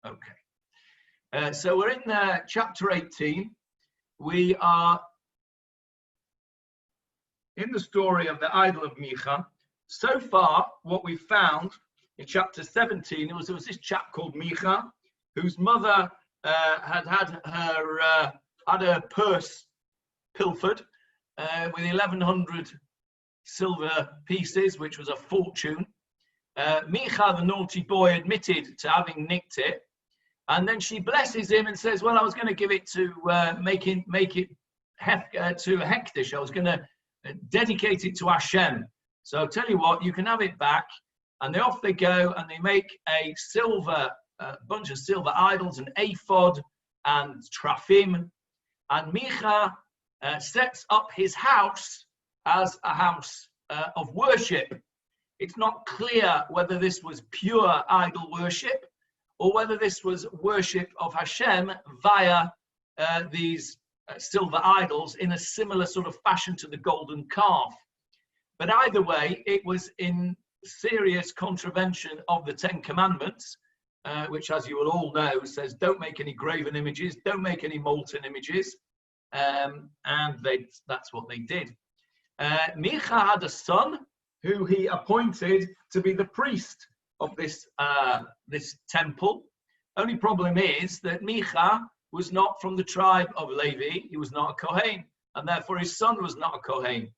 Okay. So we're in chapter 18. We are in the story of the idol of Micha. So far, what we found in chapter 17, there was this chap called Micha, whose mother had her purse pilfered with 1,100 silver pieces, which was a fortune. Micha, the naughty boy, admitted to having nicked it, and then she blesses him and says, "Well, I was going to give it to make it to Hektish. I was going to dedicate it to Hashem. So I'll tell you what, you can have it back." And off they go, and they make a bunch of silver idols, an ephod and trafim. And Micha sets up his house as a house of worship. It's not clear whether this was pure idol worship or whether this was worship of Hashem via these silver idols in a similar sort of fashion to the golden calf. But either way, it was in serious contravention of the Ten Commandments, which, as you will all know, says don't make any graven images, don't make any molten images, and that's what they did. Micha had a son who he appointed to be the priest of this temple. Only problem is that Micha was not from the tribe of Levi. He was not a Kohen, and therefore his son was not a Kohen.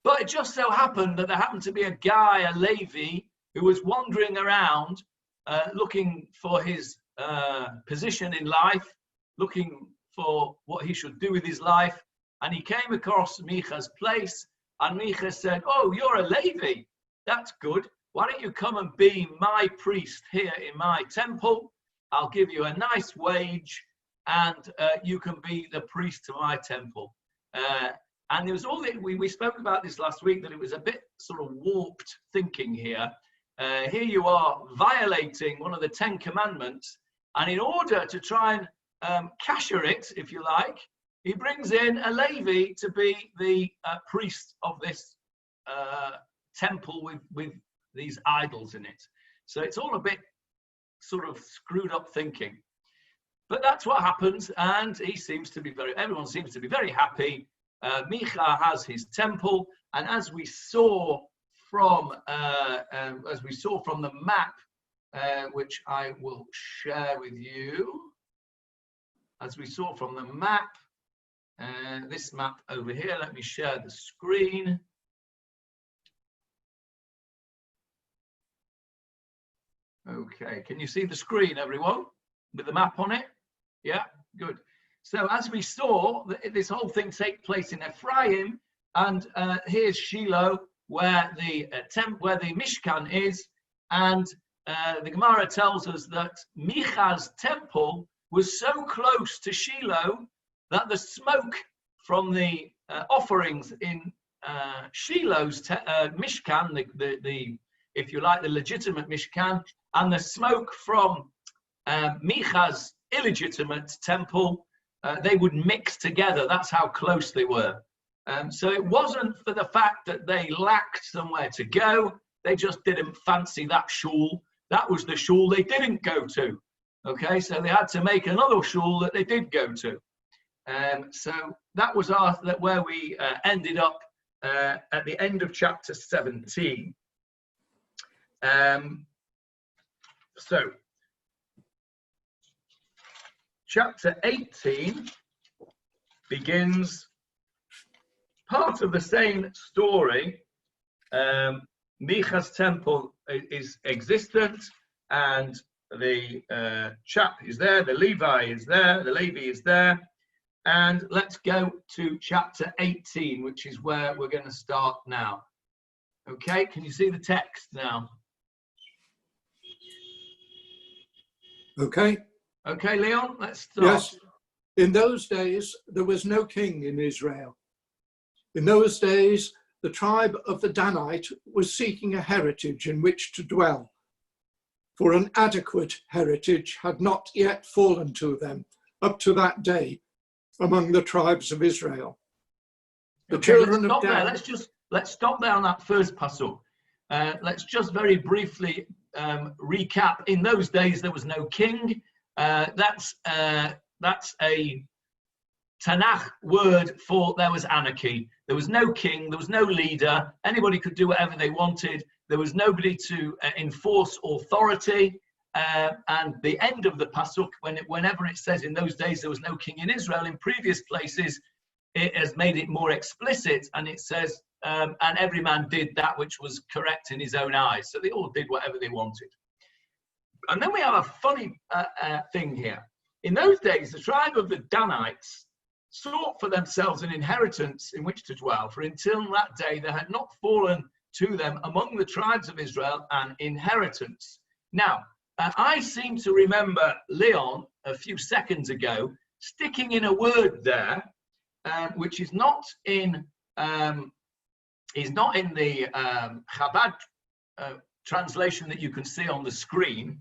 But it just so happened that there happened to be a guy, a Levi, who was wandering around looking for his position in life, looking for what he should do with his life. And he came across Micha's place, and Micha said, "Oh, you're a Levi. That's good. Why don't you come and be my priest here in my temple? I'll give you a nice wage, and you can be the priest to my temple." And there was all that we spoke about this last week, that it was a bit sort of warped thinking here. Here you are violating one of the Ten Commandments, and in order to try and cashier it, if you like, he brings in a Levi to be the priest of this temple with these idols in it. So it's all a bit sort of screwed up thinking. But that's what happens, and everyone seems to be very happy. Micha has his temple, and as we saw from the map, which I will share with you, as we saw from the map, this map over here, let me share the screen. Okay, can you see the screen, everyone, with the map on it? Yeah, good. So as we saw, this whole thing takes place in Ephraim, and here's Shiloh, where the Mishkan is, and the Gemara tells us that Micha's temple was so close to Shiloh that the smoke from the offerings in Shiloh's Mishkan, the if you like, the legitimate Mishkan, and the smoke from Micha's illegitimate temple, they would mix together. That's how close they were. So it wasn't for the fact that they lacked somewhere to go. They just didn't fancy that shul. That was the shul they didn't go to. Okay, so they had to make another shul that they did go to. So that was where we ended up at the end of chapter 17. So chapter 18 begins part of the same story. Micha's temple is existent, and the chap is there, the Levi is there, and let's go to chapter 18, which is where we're going to start now. Okay, can you see the text now? Okay. Okay, Leon, let's start. Yes. In those days, there was no king in Israel. In those days, the tribe of the Danite was seeking a heritage in which to dwell, for an adequate heritage had not yet fallen to them up to that day among the tribes of Israel. The children of Dan. Let's stop there on that first pasuk. Let's just very briefly recap. In those days, there was no king. That's a Tanakh word for there was anarchy. There was no king, there was no leader. Anybody could do whatever they wanted. There was nobody to enforce authority. And the end of the pasuk, whenever it says in those days there was no king in Israel, in previous places it has made it more explicit, and it says, and every man did that which was correct in his own eyes. So they all did whatever they wanted. And then we have a funny thing here. In those days, the tribe of the Danites sought for themselves an inheritance in which to dwell, for until that day there had not fallen to them among the tribes of Israel an inheritance. Now, I seem to remember Leon a few seconds ago sticking in a word there, which is not in the Chabad translation that you can see on the screen,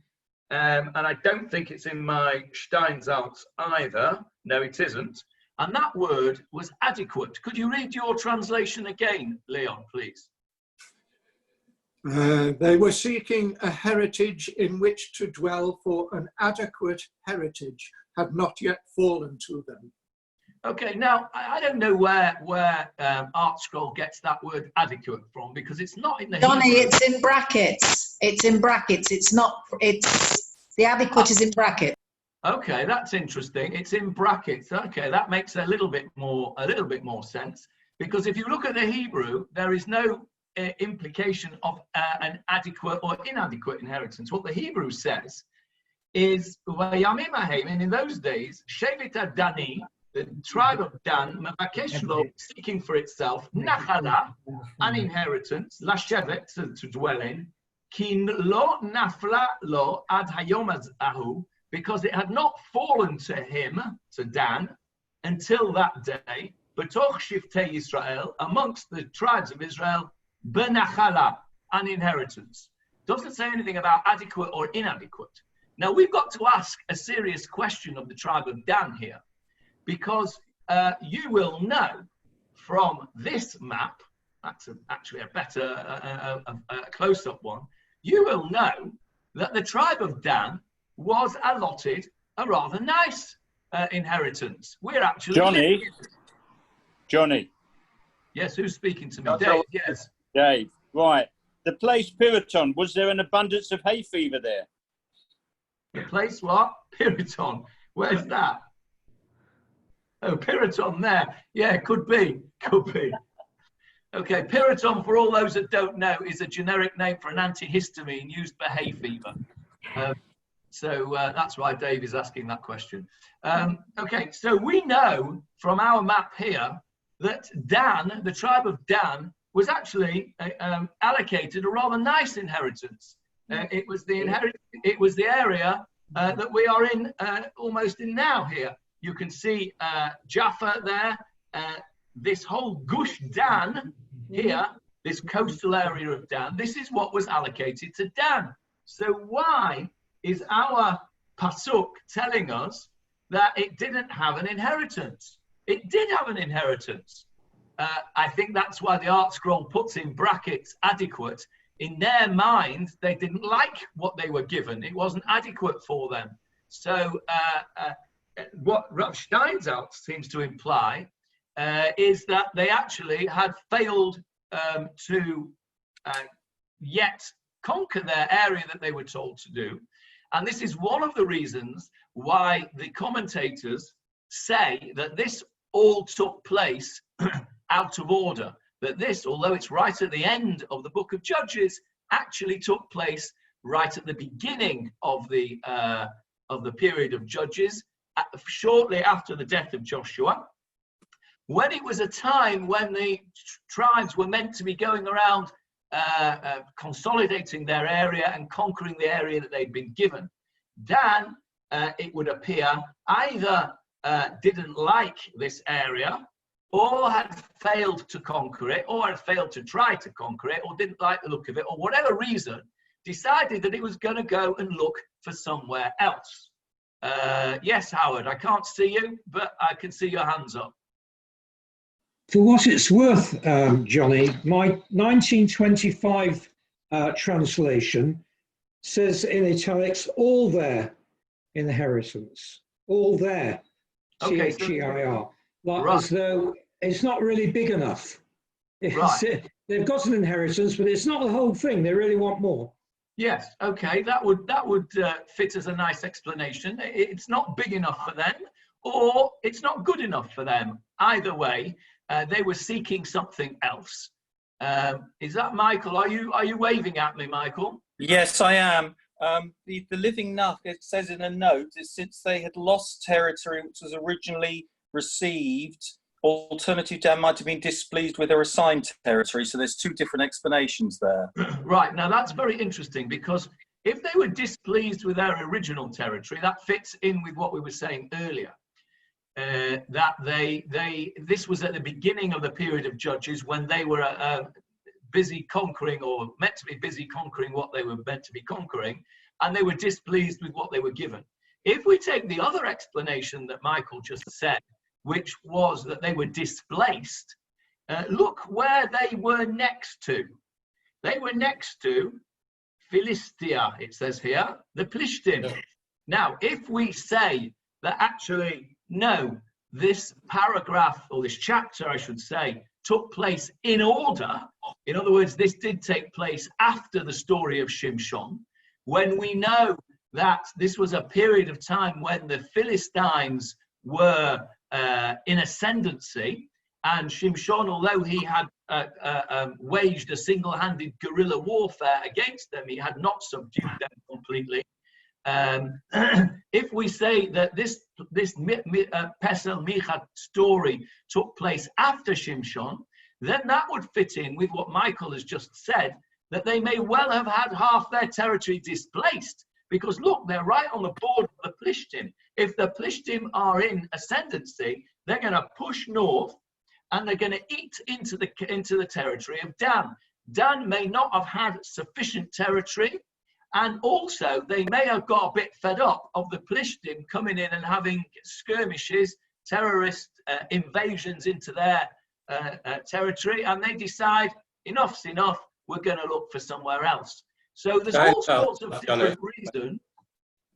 and I don't think it's in my Steinsaltz either. No, it isn't. And that word was adequate. Could you read your translation again, Leon, please? They were seeking a heritage in which to dwell, for an adequate heritage had not yet fallen to them. Okay, now I don't know where Art Scroll gets that word adequate from, because it's not in the Johnny, Hebrew. it's in brackets. It's in brackets. It's not. It's the adequate is in brackets. Okay, that's interesting. It's in brackets. Okay, that makes a little bit more sense, because if you look at the Hebrew, there is no implication of an adequate or inadequate inheritance. What the Hebrew says is, and in those days, Shevet Dani, the tribe of Dan, seeking for itself, Nachala, an inheritance, Lashevet, to dwell in, Kin lo nafla lo ad hayom ahu, because it had not fallen to him, to Dan, until that day, betoch shiftei Israel, amongst the tribes of Israel, benachala, an inheritance. Doesn't say anything about adequate or inadequate. Now we've got to ask a serious question of the tribe of Dan here, because you will know from this map, that's actually a better, a close-up one, you will know that the tribe of Dan was allotted a rather nice inheritance. We're actually... Johnny. Yes, who's speaking to me? Dave, yes. Dave, right. The place Piriton, was there an abundance of hay fever there? The place what? Piriton. Where's that? Oh, Piriton there. Yeah, could be. Okay, Piriton, for all those that don't know, is a generic name for an antihistamine used for hay fever. So that's why Dave is asking that question. Okay, so we know from our map here that Dan, the tribe of Dan, was actually allocated a rather nice inheritance. It was the area that we are in, almost in now here. You can see Jaffa there, this whole Gush Dan here, this coastal area of Dan, this is what was allocated to Dan. So why is our pasuk telling us that it didn't have an inheritance? It did have an inheritance. I think that's why the Art Scroll puts in brackets adequate. In their mind, they didn't like what they were given. It wasn't adequate for them. So what Rav Steinsaltz seems to imply is that they actually had failed to yet conquer their area that they were told to do. And this is one of the reasons why the commentators say that this all took place out of order. That this, although it's right at the end of the book of Judges, actually took place right at the beginning of the period of Judges, shortly after the death of Joshua, when it was a time when the tribes were meant to be going around consolidating their area and conquering the area that they'd been given. Dan, it would appear, either didn't like this area, or had failed to conquer it, or had failed to try to conquer it, or didn't like the look of it, or whatever reason, decided that it was going to go and look for somewhere else. Yes, Howard, I can't see you, but I can see your hands up. For what it's worth, Johnny, my 1925 translation says in italics, all their inheritance, all their, Okay, so- CHEIR, like Right. as though it's not really big enough. Right. They've got an inheritance, but it's not the whole thing. They really want more. Yes, okay, that would fit as a nice explanation. It's not big enough for them, or it's not good enough for them. Either way, they were seeking something else. Is that Michael? Are you waving at me, Michael? Yes, I am. The Living Nuck, it says in a note, is since they had lost territory which was originally received, alternative Dan might have been displeased with their assigned territory. So there's two different explanations there. Right, now that's very interesting, because if they were displeased with their original territory, that fits in with what we were saying earlier. That this was at the beginning of the period of Judges, when they were busy conquering, or meant to be busy conquering what they were meant to be conquering, and they were displeased with what they were given. If we take the other explanation that Michael just said, which was that they were displaced, look where they were next to. They were next to Philistia, it says here, the Plishtim. Now, if we say that actually, no, this paragraph, or this chapter, I should say, took place in order, in other words, this did take place after the story of Shimshon, when we know that this was a period of time when the Philistines were in ascendancy, and Shimshon, although he had waged a single-handed guerrilla warfare against them, he had not subdued them completely. If we say that this Pesel Micha story took place after Shimshon, then that would fit in with what Michael has just said, that they may well have had half their territory displaced, because look, they're right on the border of the Plishtim. If the Plishtim are in ascendancy, they're going to push north, and they're going to eat into the territory of Dan. Dan may not have had sufficient territory, and also they may have got a bit fed up of the Plishtim coming in and having skirmishes, terrorist invasions into their territory, and they decide enough's enough, we're going to look for somewhere else. So there's all sorts of different reasons.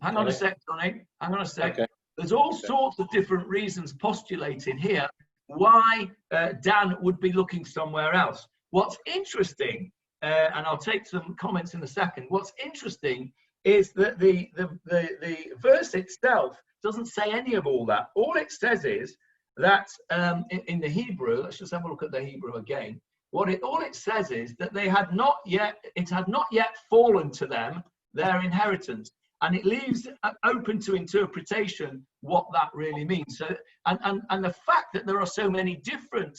Hang on a sec, Johnny. Hang on a sec. Okay. There's all sorts of different reasons postulated here why Dan would be looking somewhere else. What's interesting, and I'll take some comments in a second, what's interesting is that the verse itself doesn't say any of all that. All it says is that in the Hebrew, let's just have a look at the Hebrew again. All it says is that it had not yet fallen to them, their inheritance. And it leaves open to interpretation what that really means. So, and the fact that there are so many different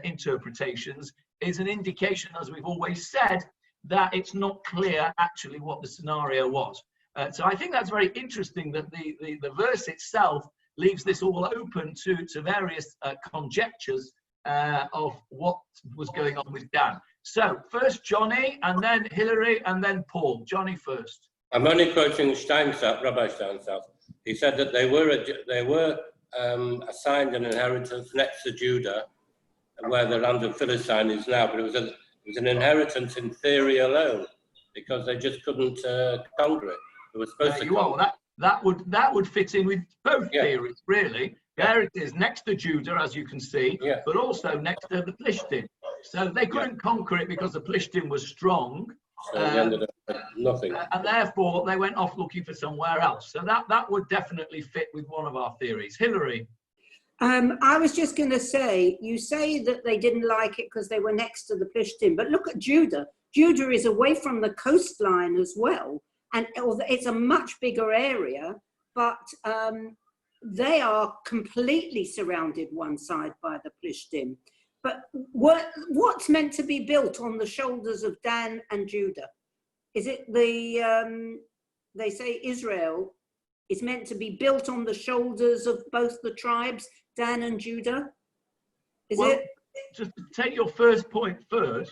interpretations is an indication, as we've always said, that it's not clear actually what the scenario was. So I think that's very interesting that the verse itself leaves this all open to various conjectures of what was going on with Dan. So first Johnny, and then Hilary, and then Paul. Johnny first. I'm only quoting Steinsaltz, Rabbi Steinsaltz. He said that they were assigned an inheritance next to Judah, where the land of Philistine is now, but it was an inheritance in theory alone, because they just couldn't conquer it. They were supposed to. Well, that would fit in with both theories, really. There it is, next to Judah, as you can see, but also next to the Plishtim. So they couldn't conquer it because the Plishtim was strong. So they ended up with nothing. And therefore, they went off looking for somewhere else. So that would definitely fit with one of our theories. Hilary? I was just going to say, you say that they didn't like it because they were next to the Plishtim, but look at Judah. Judah is away from the coastline as well, and it's a much bigger area, but they are completely surrounded one side by the Plishtim. But what's meant to be built on the shoulders of Dan and Judah? Is it they say Israel is meant to be built on the shoulders of both the tribes, Dan and Judah? Just to take your first point first,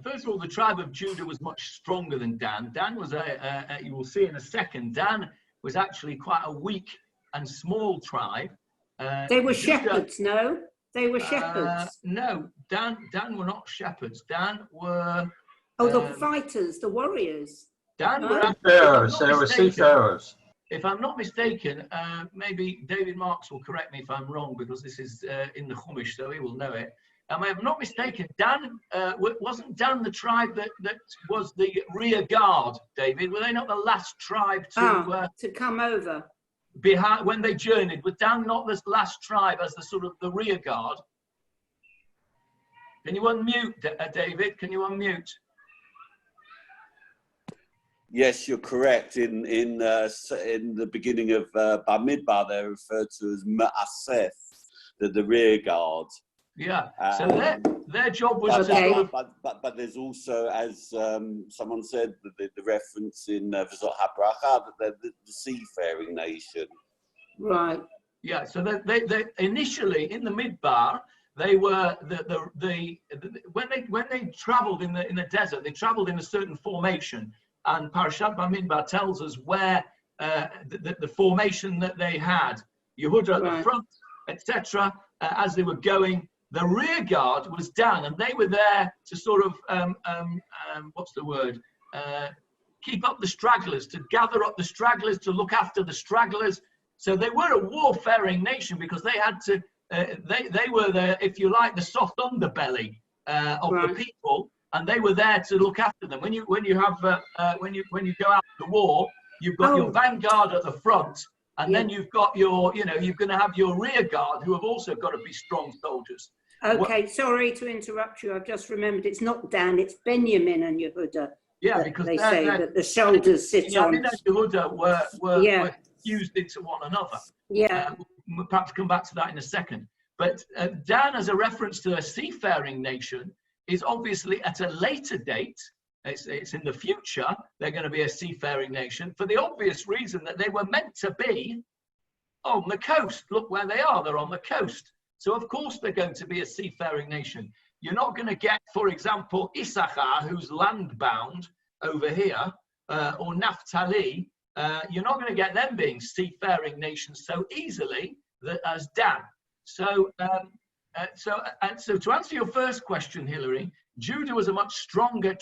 first of all, the tribe of Judah was much stronger than Dan. Dan was you will see in a second, Dan was actually quite a weak and small tribe. They were shepherds, no? They were shepherds. No, Dan were not shepherds. Dan were... the fighters, the warriors. Dan were Seafarers. They were seafarers. If I'm not mistaken, maybe David Marks will correct me if I'm wrong, because this is in the Chumash, so he will know it. If I'm not mistaken, Dan, wasn't Dan the tribe that was the rear guard, David? Were they not the last tribe to come over? Behind, when they journeyed, was Dan not the last tribe as the sort of the rear guard? Can you unmute, David? Can you unmute? Yes, you're correct. In the beginning of Bamidbar, they're referred to as Ma'asef, the rear guard. Yeah. So their job was to but there's also, as someone said, the reference in V'zot HaBracha that they're the seafaring nation. Right. Yeah. So they initially in the Midbar, they were when they travelled in the desert, they travelled in a certain formation. And Parashat Bamidbar tells us where the formation that they had, Yehuda at the front, etc. As they were going, the rear guard was Dan, and they were there to sort of what's the word? Keep up the stragglers, to gather up the stragglers, to look after the stragglers. So they were a warfaring nation because they had to. They were the, if you like, the soft underbelly of the people. And they were there to look after them. When you go out to the war, you've got your vanguard at the front, and then you've got your, you're going to have your rear guard, who have also got to be strong soldiers. Okay, sorry to interrupt you. I've just remembered it's not Dan, it's Benjamin and Yehuda. Yeah, because they say that the shoulders sit on. Benjamin and Yehuda were fused into one another. Yeah. We'll perhaps come back to that in a second. But Dan, as a reference to a seafaring nation, is obviously at a later date. It's in the future. They're going to be a seafaring nation for the obvious reason that they were meant to be on the coast. Look where they are. They're on the coast. So of course they're going to be a seafaring nation. You're not going to get, for example, Issachar, who's land-bound over here, or Naphtali. You're not going to get them being seafaring nations so easily as Dan. So to answer your first question, Hilary, Judah was a much stronger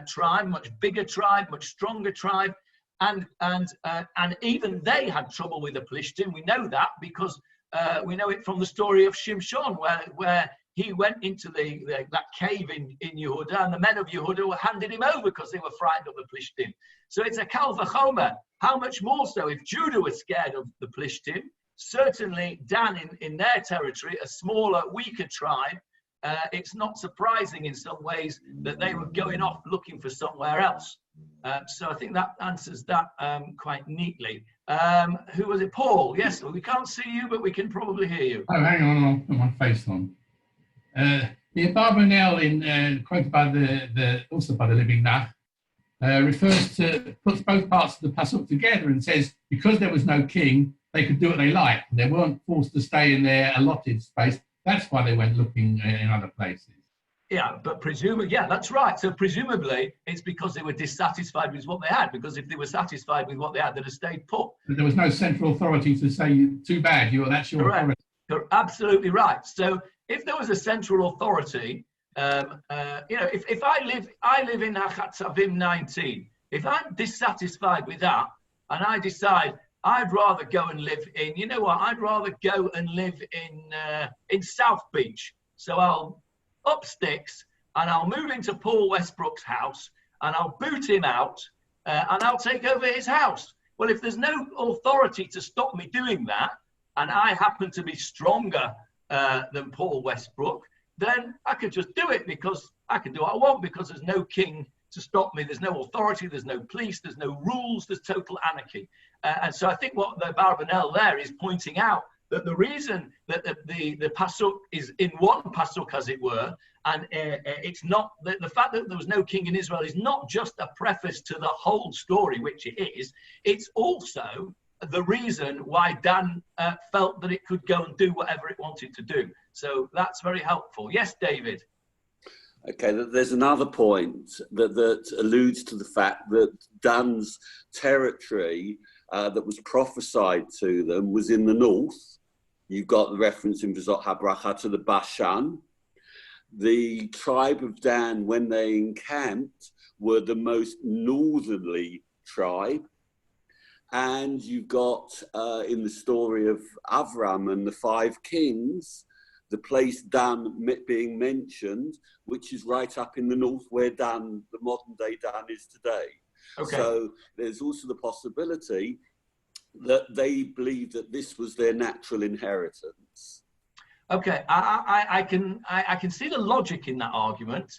tribe, much bigger tribe, much stronger tribe, and even they had trouble with the Plishtim. We know that because we know it from the story of Shimshon, where he went into that cave in Yehuda, and the men of Yehuda were handed him over because they were frightened of the Plishtim. So it's a kal v'chomer. How much more so if Judah was scared of the Plishtim? Certainly Dan in their territory, a smaller, weaker tribe, it's not surprising in some ways that they were going off looking for somewhere else. So I think that answers that quite neatly. Who was it? Paul? Yes, we can't see you, but we can probably hear you. Oh, hang on, I'll put my face on. The Abarbanel quoted by also by the Living Nach, puts both parts of the pasuk together and says, because there was no king, they could do what they liked. They weren't forced to stay in their allotted space. That's why they went looking in other places. Yeah, but presumably, yeah, that's right. So presumably it's because they were dissatisfied with what they had, because if they were satisfied with what they had, they'd have stayed put. But there was no central authority to say, too bad, that's your authority. You're absolutely right. So if there was a central authority, if I live in Hachatzavim 19, if I'm dissatisfied with that, and I decide I'd rather go and live in, I'd rather go and live in South Beach. So I'll up sticks and I'll move into Paul Westbrook's house and I'll boot him out and I'll take over his house. Well, if there's no authority to stop me doing that, and I happen to be stronger than Paul Westbrook, then I could just do it because I can do what I want because there's no king to stop me. There's no authority, there's no police, there's no rules, there's total anarchy. And so I think what the Barbanel there is pointing out that the reason that the pasuk is in one pasuk, as it were, and it's not the fact that there was no king in Israel is not just a preface to the whole story, which it is. It's also the reason why Dan felt that it could go and do whatever it wanted to do. So that's very helpful. Yes, David. Okay, there's another point that alludes to the fact that Dan's territory that was prophesied to them was in the north. You've got the reference in V'zot HaBracha to the Bashan. The tribe of Dan, when they encamped, were the most northerly tribe. And you've got in the story of Avram and the 5 kings, the place Dan being mentioned, which is right up in the north where Dan, the modern day Dan, is today. Okay. So there's also the possibility that they believe that this was their natural inheritance. Okay, I can see the logic in that argument,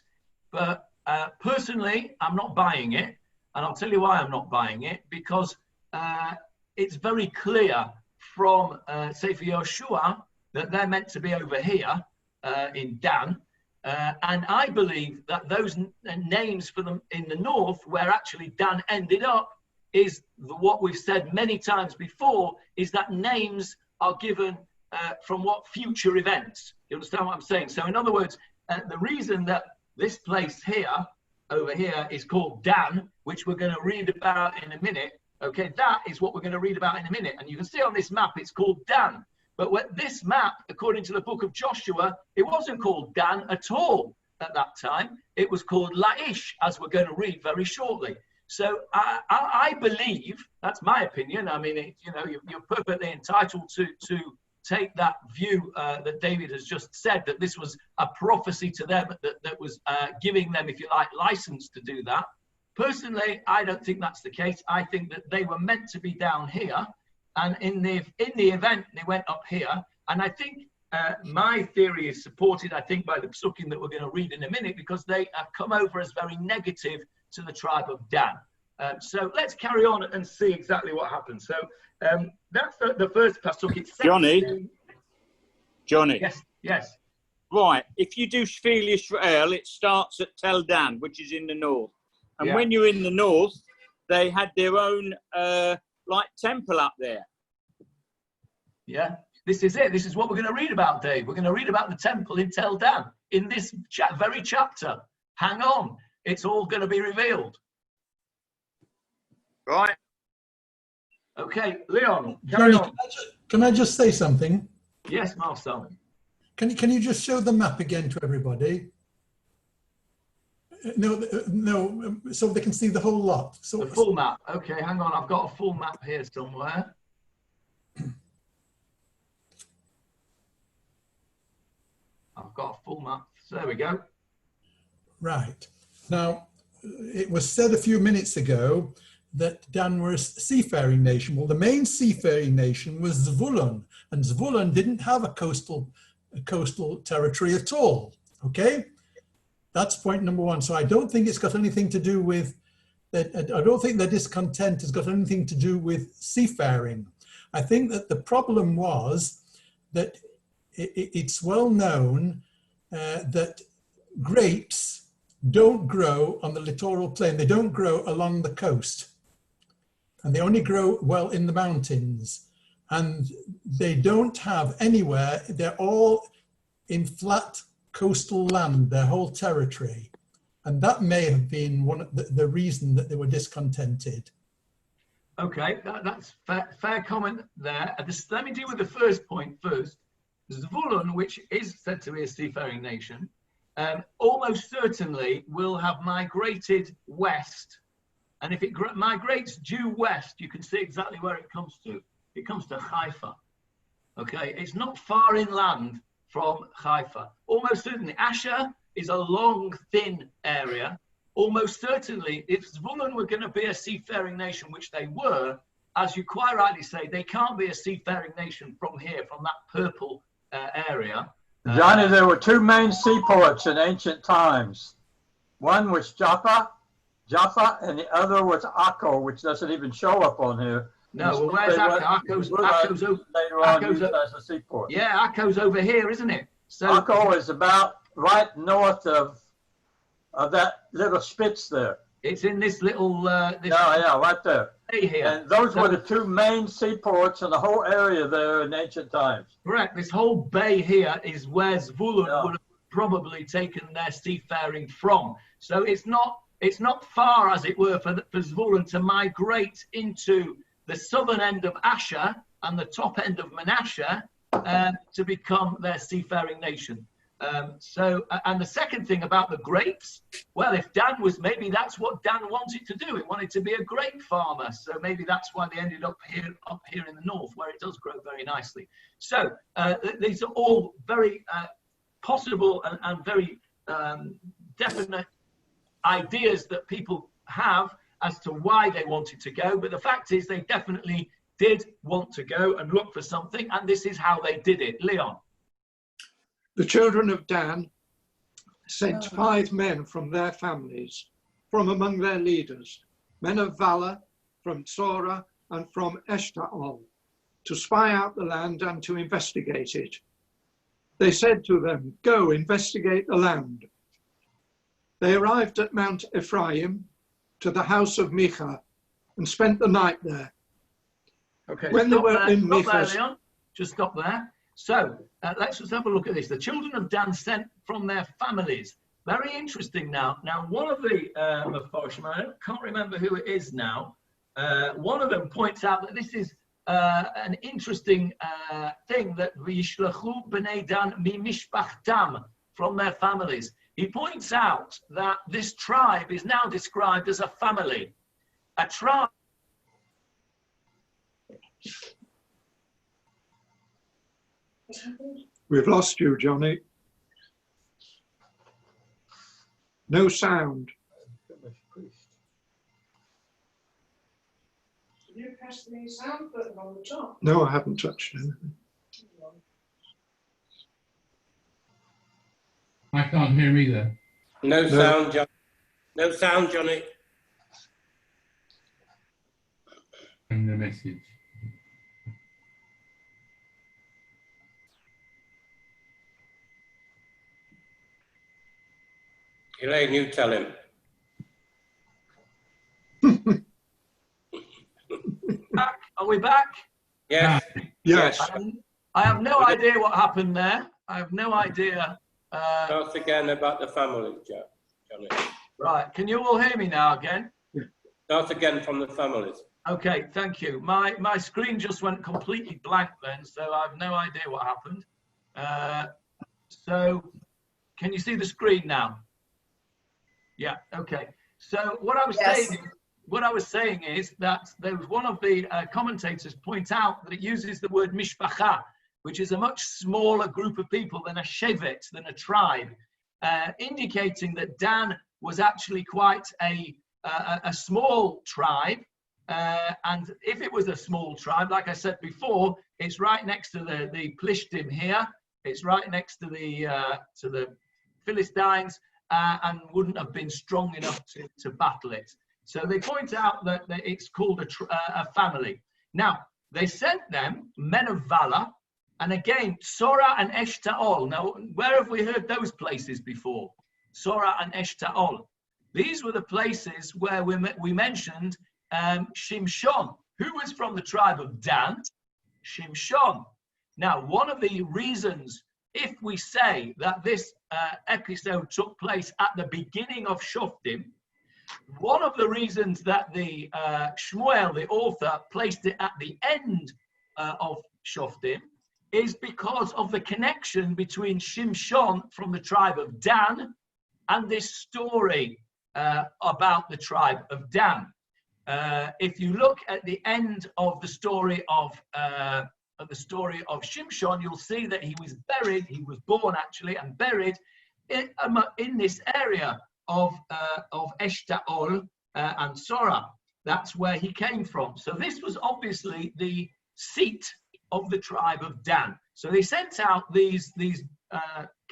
but personally, I'm not buying it, and I'll tell you why I'm not buying it, because it's very clear from Sefer Yoshua that they're meant to be over here in Dan, and I believe that those names for them in the north, where actually Dan ended up, is what we've said many times before, is that names are given from what future events. You understand what I'm saying? So in other words, the reason that this place here, over here, is called Dan, which we're going to read about in a minute, okay, that is what we're going to read about in a minute. And you can see on this map, it's called Dan. But this map, according to the book of Joshua, it wasn't called Dan at all at that time. It was called Laish, as we're going to read very shortly. So I believe, that's my opinion, I mean, you're perfectly entitled to take that view that David has just said, that this was a prophecy to them that was giving them, if you like, license to do that. Personally, I don't think that's the case. I think that they were meant to be down here, and in the event they went up here. And I think my theory is supported, I think, by the psukim that we're going to read in a minute, because they have come over as very negative to the tribe of Dan. So let's carry on and see exactly what happens. So that's the first pasuk. Johnny. Yes. Right. If you do Shfil Yisrael, it starts at Tel Dan, which is in the north. And when you're in the north, they had their own temple up there. Yeah. This is it. This is what we're going to read about, Dave. We're going to read about the temple in Tel Dan in this very chapter. Hang on. It's all going to be revealed. Right. Okay, Leon, carry on. Can I just say something? Yes, Marcel. Can you just show the map again to everybody? No, so they can see the whole lot. So the full map. Okay, hang on. I've got a full map here somewhere. I've got a full map. So there we go. Right. Now, it was said a few minutes ago that Dan were a seafaring nation. Well, the main seafaring nation was Zvulun, and Zvulun didn't have a coastal territory at all. Okay, that's point number one. So I don't think it's got anything to do with that. I don't think their discontent has got anything to do with seafaring. I think that the problem was that it's well known that grapes don't grow on the littoral plain. They don't grow along the coast. And they only grow well in the mountains. And they don't have anywhere, they're all in flat coastal land, their whole territory. And that may have been one of the reason that they were discontented. Okay, that's fair comment there. Let me deal with the first point first. Zvulun, which is said to be a seafaring nation, almost certainly will have migrated west. And if it migrates due west, you can see exactly where it comes to. It comes to Haifa. Okay, it's not far inland from Haifa. Almost certainly, Asher is a long, thin area. Almost certainly, if Zvulun were going to be a seafaring nation, which they were, as you quite rightly say, they can't be a seafaring nation from here, from that purple area. Johnny, there were two main seaports in ancient times. One was Jaffa, and the other was Akko, which doesn't even show up on here. No, well, where's Akko? Akko's later on used as a seaport. Yeah, Akko's over here, isn't it? So Akko is about right north of that little spitz there. It's in this little... right there. Here. And those were the two main seaports in the whole area there in ancient times. Correct. This whole bay here is where Zvulun would have probably taken their seafaring from. So it's not far, as it were, for Zvulun to migrate into the southern end of Asher and the top end of Manasseh to become their seafaring nation. And the second thing about the grapes, well, if Dan was, maybe that's what Dan wanted to do. He wanted to be a grape farmer. So maybe that's why they ended up here in the north, where it does grow very nicely. So these are all very possible and very definite ideas that people have as to why they wanted to go. But the fact is they definitely did want to go and look for something. And this is how they did it. Leon. The children of Dan sent 5 men from their families, from among their leaders, men of valor from Torah and from Eshtaol, to spy out the land and to investigate it. They said to them, "Go, investigate the land." They arrived at Mount Ephraim, to the house of Micha, and spent the night there. Okay, when they were in Micha's... Leon. Just stop there. So let's just have a look at this. The children of Dan sent from their families. Very interesting now. Now, one of the Mefarshim, I can't remember who it is now, one of them points out that this is an interesting thing, that V'yishlachu b'nei Dan mi-mishpachtam, from their families. He points out that this tribe is now described as a family, a tribe. We've lost you, Johnny. No sound. You press the sound button on the top. No, I haven't touched anything. I can't hear him either. No sound, John. No sound, Johnny. And the message. Elaine, you tell him. Are we back? Yes. Yes. I have no idea what happened there. I have no idea. Start again about the family, Johnny. Right. Can you all hear me now again? Start again from the families. Okay, thank you. My screen just went completely blank then, so I have no idea what happened. So, can you see the screen now? Yeah. Okay. So what I was saying is that there was one of the commentators point out that it uses the word mishpacha, which is a much smaller group of people than a shevet, than a tribe, indicating that Dan was actually quite a small tribe. And if it was a small tribe, like I said before, it's right next to the Plishtim here. It's right next to the Philistines, and wouldn't have been strong enough to battle it. So they point out that it's called a family. Now, they sent them men of valor, and again, Sora and Eshtaol. Now, where have we heard those places before? Sora and Eshtaol. These were the places where we mentioned Shimshon, who was from the tribe of Dan. Shimshon. Now, one of the reasons, if we say that this episode took place at the beginning of Shoftim, one of the reasons that the Shmuel, the author, placed it at the end of Shoftim is because of the connection between Shimshon from the tribe of Dan and this story about the tribe of Dan. If you look at the end of the story of Shimshon, you'll see that he was buried. He was born actually and buried in this area of Eshtaol and Sora. That's where he came from. So this was obviously the seat of the tribe of Dan. So they sent out these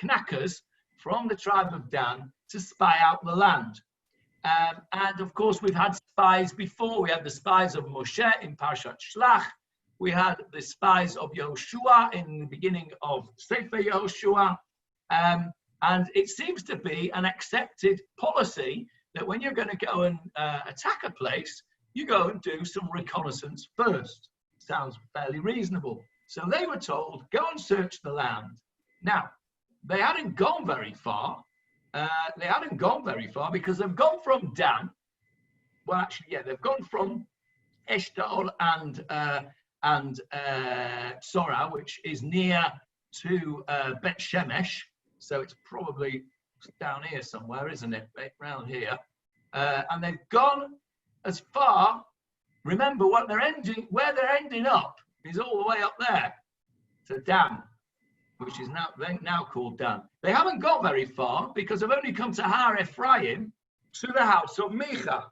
knackers from the tribe of Dan to spy out the land. And of course, we've had spies before. We had the spies of Moshe in Parshat Shlach. We had the spies of Yehoshua in the beginning of Sefer Yehoshua. And it seems to be an accepted policy that when you're going to go and attack a place, you go and do some reconnaissance first. Sounds fairly reasonable. So they were told, go and search the land. Now, they hadn't gone very far. Because they've gone from Dan. Well, actually, yeah, they've gone from Eshtaol and Sora, which is near to Bet Shemesh. So it's probably down here somewhere, isn't it? Around here. And they've gone as far. Remember where they're ending up is all the way up there to Dan, which is now called Dan. They haven't got very far because they've only come to Har Ephraim, to the house of Micha.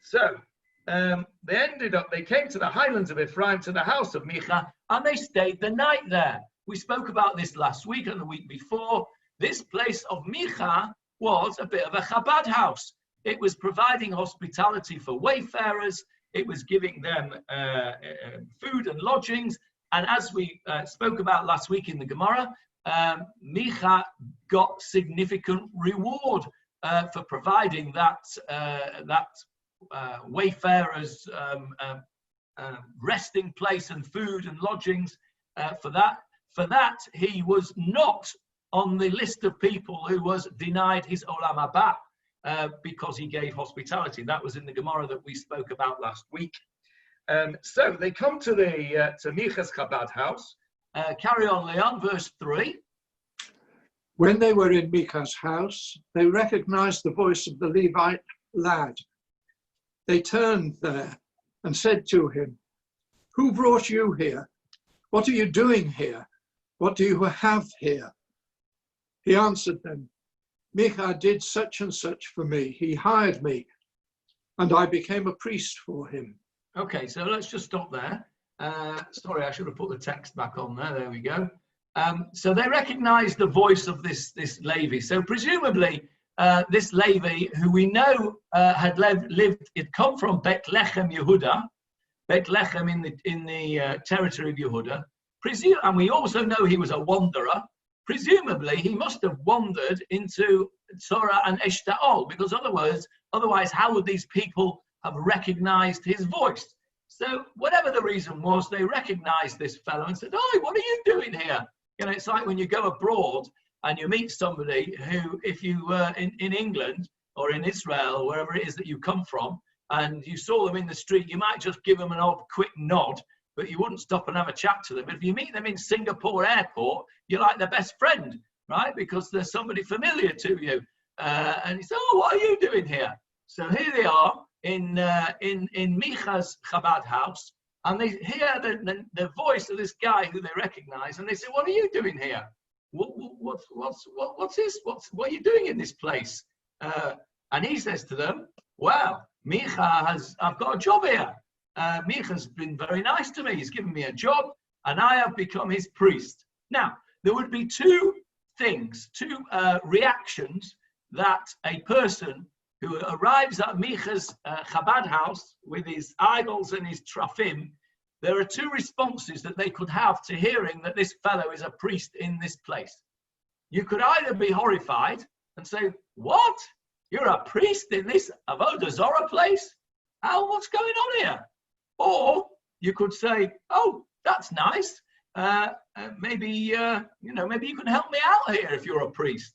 So they came to the highlands of Ephraim, to the house of Micha, and they stayed the night there. We spoke about this last week and the week before. This place of Micha was a bit of a Chabad house. It was providing hospitality for wayfarers. It was giving them food and lodgings. And as we spoke about last week in the Gemara, Micha got significant reward for providing that wayfarers resting place and food and lodgings. For that, he was not on the list of people who was denied his Olam Haba because he gave hospitality. That was in the Gemara that we spoke about last week. So they come to Micha's Chabad house. Carry on, Leon, verse 3. When they were in Micha's house, they recognized the voice of the Levite lad. They turned there and said to him, "Who brought you here? What are you doing here? What do you have here?" He answered them, "Micha did such and such for me. He hired me, and I became a priest for him." Okay, so let's just stop there. Sorry, I should have put the text back on there. There we go. So they recognized the voice of this Levi. So presumably, this Levi, who we know had come from Bethlehem, Yehuda, Bethlehem in the territory of Yehuda. And we also know he was a wanderer. Presumably, he must have wandered into Torah and Eshtaol, because otherwise, how would these people have recognized his voice? So whatever the reason was, they recognized this fellow and said, "Oh, what are you doing here?" You know, it's like when you go abroad and you meet somebody who, if you were in England or in Israel or wherever it is that you come from, and you saw them in the street, you might just give them an odd quick nod, but you wouldn't stop and have a chat to them. But if you meet them in Singapore airport, you're like their best friend, right? Because there's somebody familiar to you. And you say, "Oh, what are you doing here?" So here they are in Micha's Chabad house, and they hear the voice of this guy who they recognize, and they say, "What are you doing here? What's this? What are you doing in this place?" And he says to them, "Well, I've got a job here. Micha's been very nice to me. He's given me a job, and I have become his priest." Now, there would be two reactions that a person who arrives at Micha's Chabad house with his idols and his trafim. There are two responses that they could have to hearing that this fellow is a priest in this place. You could either be horrified and say, "What? You're a priest in this Avodah Zorah place? What's going on here?" Or you could say, "Oh, that's nice. Maybe you can help me out here if you're a priest."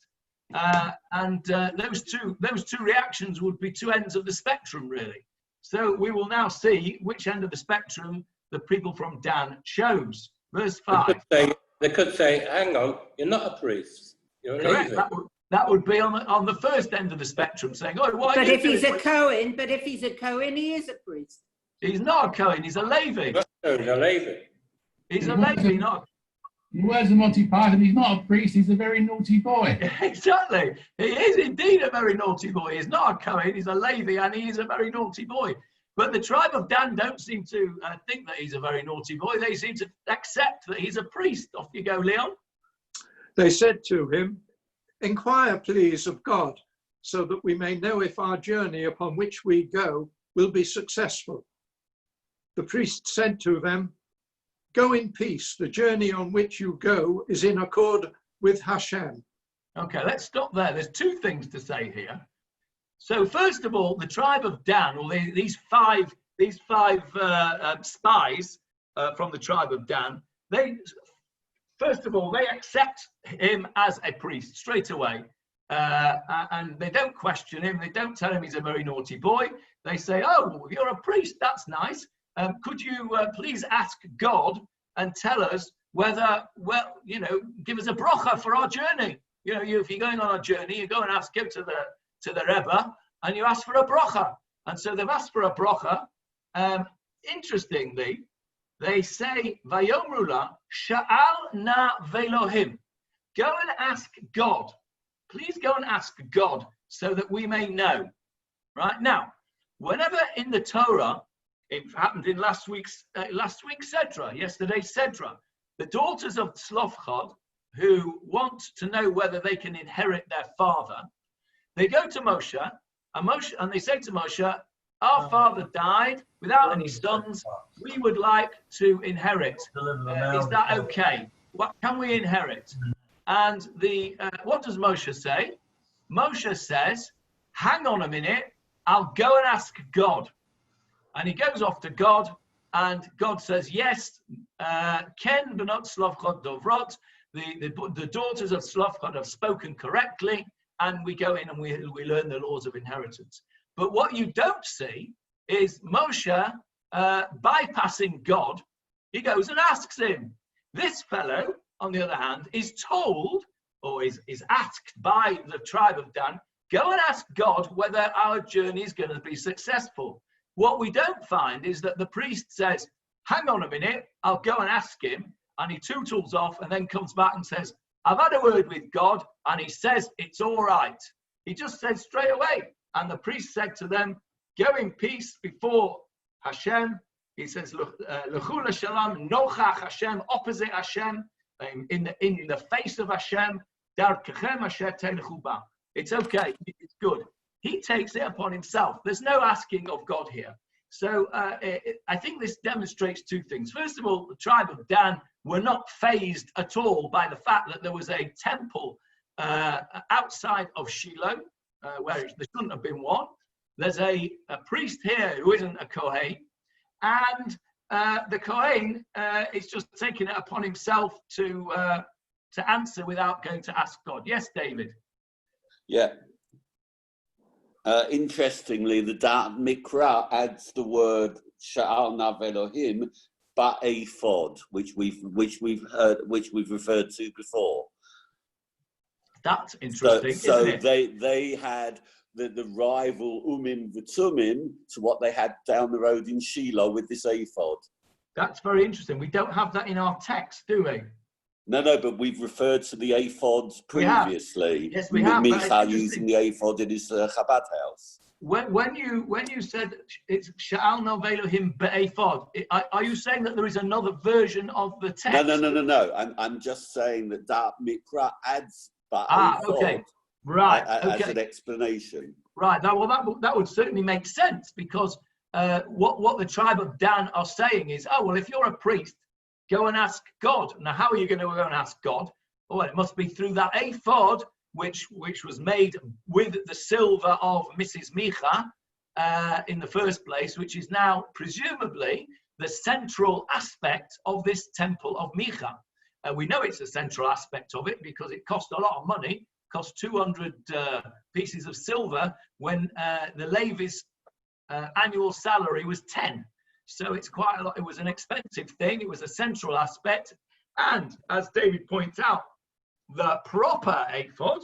Those two reactions would be two ends of the spectrum, really. So we will now see which end of the spectrum the people from Dan chose. Verse 5. They could say, "Hang on, you're not a priest. You're a Correct. Levi." That would be on the first end of the spectrum, saying, "Oh, why?" But if he's a Cohen, he is a priest. He's not a Cohen. He's a Levi. He's a Levi. He's a Levi, not. He wears a Monty Python. He's not a priest. He's a very naughty boy. Exactly. He is indeed a very naughty boy. He's not a Cohen. He's a Levi, and he is a very naughty boy. But the tribe of Dan don't seem to think that he's a very naughty boy. They seem to accept that he's a priest. Off you go, Leon. They said to him, "Inquire, please, of God, so that we may know if our journey upon which we go will be successful." The priest said to them, "Go in peace. The journey on which you go is in accord with Hashem." Okay, let's stop there. There's two things to say here. So first of all, the tribe of Dan, or these five spies from the tribe of Dan, they accept him as a priest straight away, and they don't question him. They don't tell him he's a very naughty boy. They say, "Oh, you're a priest. That's nice. Could you please ask God and tell us whether, give us a bracha for our journey, You know, if you're going on a journey, you go and go to the Rebbe and you ask for a bracha. And so they've asked for a bracha. Interestingly, they say, Vayomrula, Sha'al na velohim. Go and ask God. Please go and ask God so that we may know. Right now, whenever in the Torah, it happened in last week's Sedra, yesterday's Sedra, the daughters of Tzlofchad, who want to know whether they can inherit their father, they go to Moshe, and they say to Moshe, our father died without any sons. We would like to inherit. Is that okay? What can we inherit? And what does Moshe say? Moshe says, hang on a minute, I'll go and ask God. And he goes off to God, and God says, yes, Ken benot Tzlofchad dovrot, the daughters of Tzlofchad have spoken correctly, and we go in and we learn the laws of inheritance. But what you don't see is Moshe bypassing God. He goes and asks him. This fellow, on the other hand, is told, or is asked by the tribe of Dan, go and ask God whether our journey is going to be successful. What we don't find is that the priest says, hang on a minute, I'll go and ask him, and he tootles off and then comes back and says, I've had a word with God, and he says it's all right. He just said straight away. And the priest said to them, go in peace before Hashem. He says, L'chul shalom, nochach Hashem, opposite Hashem, in the face of Hashem, darkechem asher telechu ba. It's okay, it's good. He takes it upon himself. There's no asking of God here. So I think this demonstrates two things. First of all, the tribe of Dan were not fazed at all by the fact that there was a temple outside of Shiloh, where there shouldn't have been one. There's a priest here who isn't a Kohen, and the Kohen is just taking it upon himself to answer without going to ask God. Yes, David? Yeah. Interestingly, the Mikra adds the word Sha'al na velohim, but ephod, which we've referred to before. That's interesting. So isn't it? they had the rival Umim V'Tumim to what they had down the road in Shiloh with this ephod. That's very interesting. We don't have that in our text, do we? No, but we've referred to the ephods previously. Yes, we have. Micha using the ephod in his Chabad house. When you said it's Sha'al no velohim be'ephod, are you saying that there is another version of the text? No. I'm just saying that Mikra adds okay. Right. As an explanation. Right. Now, well, that would certainly make sense, because what the tribe of Dan are saying is, oh, well, if you're a priest, go and ask God. Now, how are you going to go and ask God? Well, it must be through that ephod, which was made with the silver of Mrs. Micha in the first place, which is now presumably the central aspect of this temple of Micha. We know it's a central aspect of it because it cost a lot of money, cost 200 pieces of silver when the Levi's annual salary was 10. So it's quite a lot. It was an expensive thing. It was a central aspect. And as David points out, the proper ephod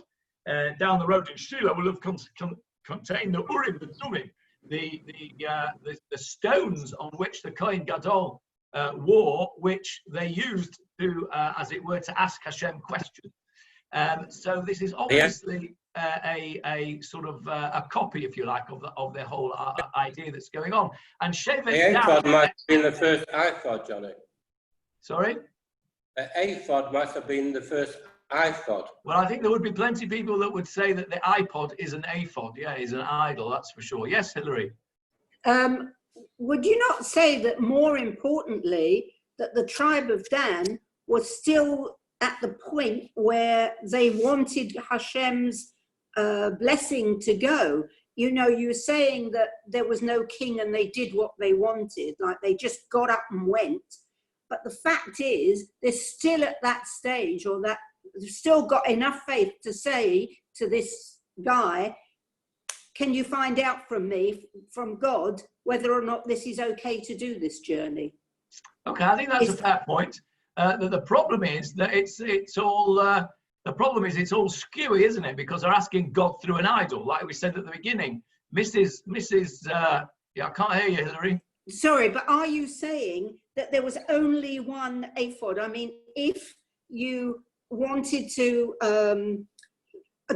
down the road in Shiloh will have contained the Urim and Thummim, the stones on which the Kohen Gadol wore, which they used to, as it were, to ask Hashem questions. So this is obviously a sort of a copy, if you like, of the whole idea that's going on. And Shevet the ephod might have been the first ephod, Johnny. Sorry? The ephod must have been the first ephod. Well, I think there would be plenty of people that would say that the iPod is an ephod. Yeah, is an idol, that's for sure. Yes, Hilary? Would you not say that more importantly, that the tribe of Dan was still at the point where they wanted Hashem's blessing to go? You know, you were saying that there was no king and they did what they wanted, like they just got up and went. But the fact is, they're still at that stage, or that they've still got enough faith to say to this guy, can you find out from me, from God, whether or not this is okay to do this journey? Okay, I think that's a fair point. The problem is that it's all The problem is it's all skewy, isn't it? Because they're asking God through an idol, like we said at the beginning. Yeah, I can't hear you, Hilary. Sorry, but are you saying that there was only one ephod? I mean, if you wanted to,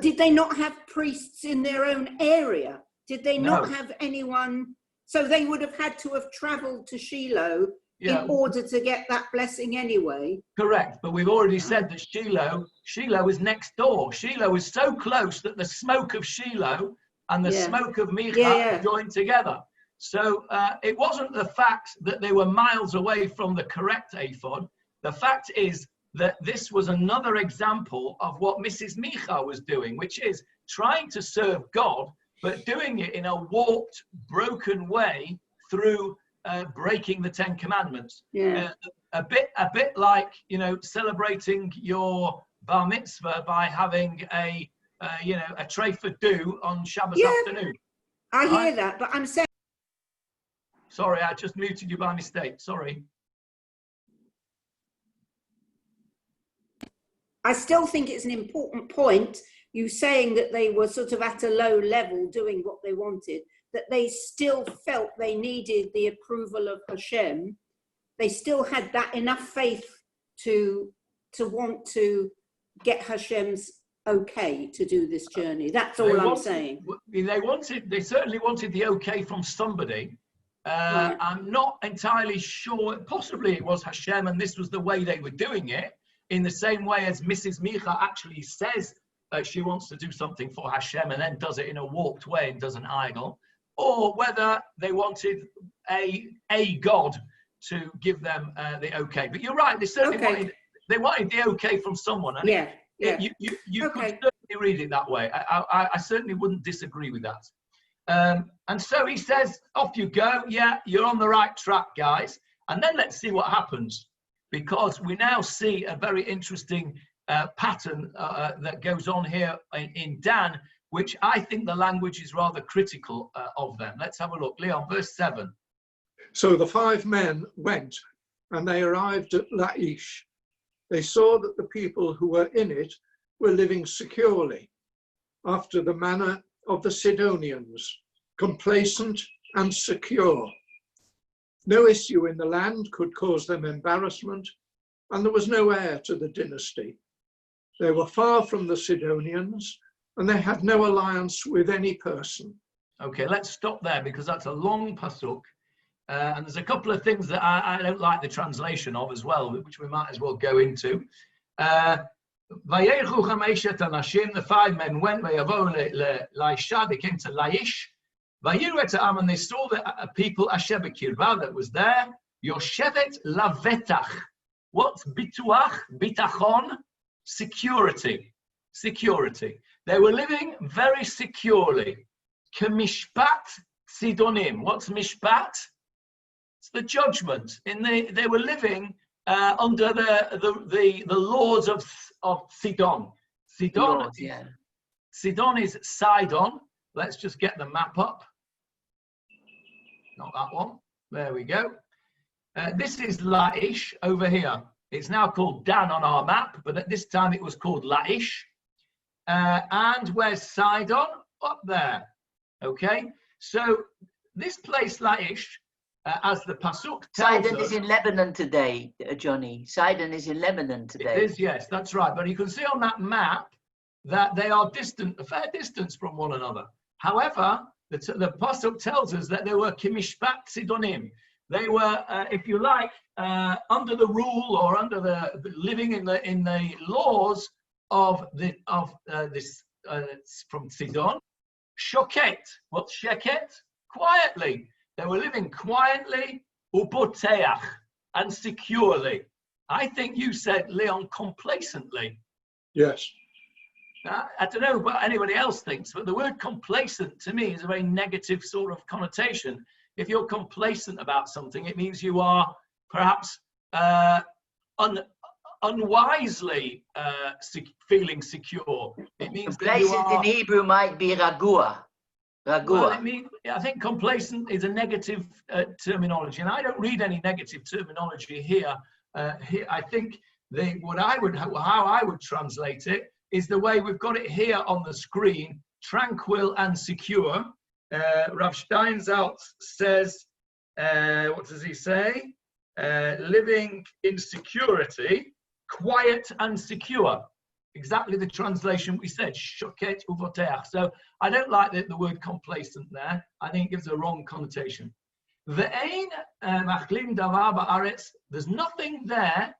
did they not have priests in their own area? Did they not have anyone? So they would have had to have travelled to Shiloh in order to get that blessing anyway. Correct, but we've already said that Shiloh is next door. Shiloh is so close that the smoke of Shiloh and the smoke of Micha joined together. So it wasn't the fact that they were miles away from the correct ephod. The fact is that this was another example of what Mrs. Micha was doing, which is trying to serve God, but doing it in a warped, broken way through breaking the Ten Commandments. A bit like, you know, celebrating your bar mitzvah by having a tray for do on Shabbos afternoon. I hear that, but I'm saying. Sorry, I just muted you by mistake. Sorry. I still think it's an important point, you saying that they were sort of at a low level doing what they wanted, that they still felt they needed the approval of Hashem. They still had that enough faith to want to get Hashem's okay to do this journey. That's all I'm saying. They certainly wanted the okay from somebody. I'm not entirely sure, possibly it was Hashem and this was the way they were doing it, in the same way as Mrs. Micha actually says she wants to do something for Hashem and then does it in a warped way and does an idol, or whether they wanted a God to give them the okay. But you're right, they certainly wanted the okay from someone. And you could certainly read it that way. I certainly wouldn't disagree with that. And so he says, off you go. Yeah, you're on the right track, guys. And then let's see what happens, because we now see a very interesting pattern that goes on here in Dan, which I think the language is rather critical of them. Let's have a look. Leon, verse 7. So the 5 men went, and they arrived at Laish. They saw that the people who were in it were living securely, after the manner of the Sidonians, complacent and secure. No issue in the land could cause them embarrassment, and there was no heir to the dynasty. They were far from the Sidonians, and they had no alliance with any person. Okay, let's stop there, because that's a long pasuk. And there's a couple of things that I don't like the translation of as well, which we might as well go into. The 5 men went, they came to Laish. And they saw the people Asher b'kirba that was there. Yoshevet lavetach. What's bituach? Bitachon? Security. Security. They were living very securely. Kemishpat sidonim. What's mishpat? It's the judgment. They were living under the lords of Sidon. Sidon is Sidon. Let's just get the map up. Not that one. There we go. This is Laish over here. It's now called Dan on our map, but at this time it was called Laish. And where's Sidon? Up there. Okay. So this place Laish, as the pasuk tells Sidon is in Lebanon today, Johnny. Sidon is in Lebanon today. It is, yes, that's right. But you can see on that map that they are distant, a fair distance from one another. However, the pasuk tells us that they were kimishpat sidonim. They were, if you like, under the rule or under the living in the laws of this from Sidon. Shoket. What's sheket? Quietly. They were living quietly, uboteach, and securely. I think you said, Leon, complacently. Yes. I don't know what anybody else thinks, but the word complacent to me is a very negative sort of connotation. If you're complacent about something, it means you are perhaps unwisely feeling secure. It means complacent that you are, in Hebrew might be ragua. Well, I think complacent is a negative terminology, and I don't read any negative terminology here. I think how I would translate it is the way we've got it here on the screen, tranquil and secure. Rav Steinsaltz says, what does he say? Living in security, quiet and secure. Exactly the translation we said, shoket uvoteach. So I don't like the word complacent there. I think it gives a wrong connotation. There's nothing there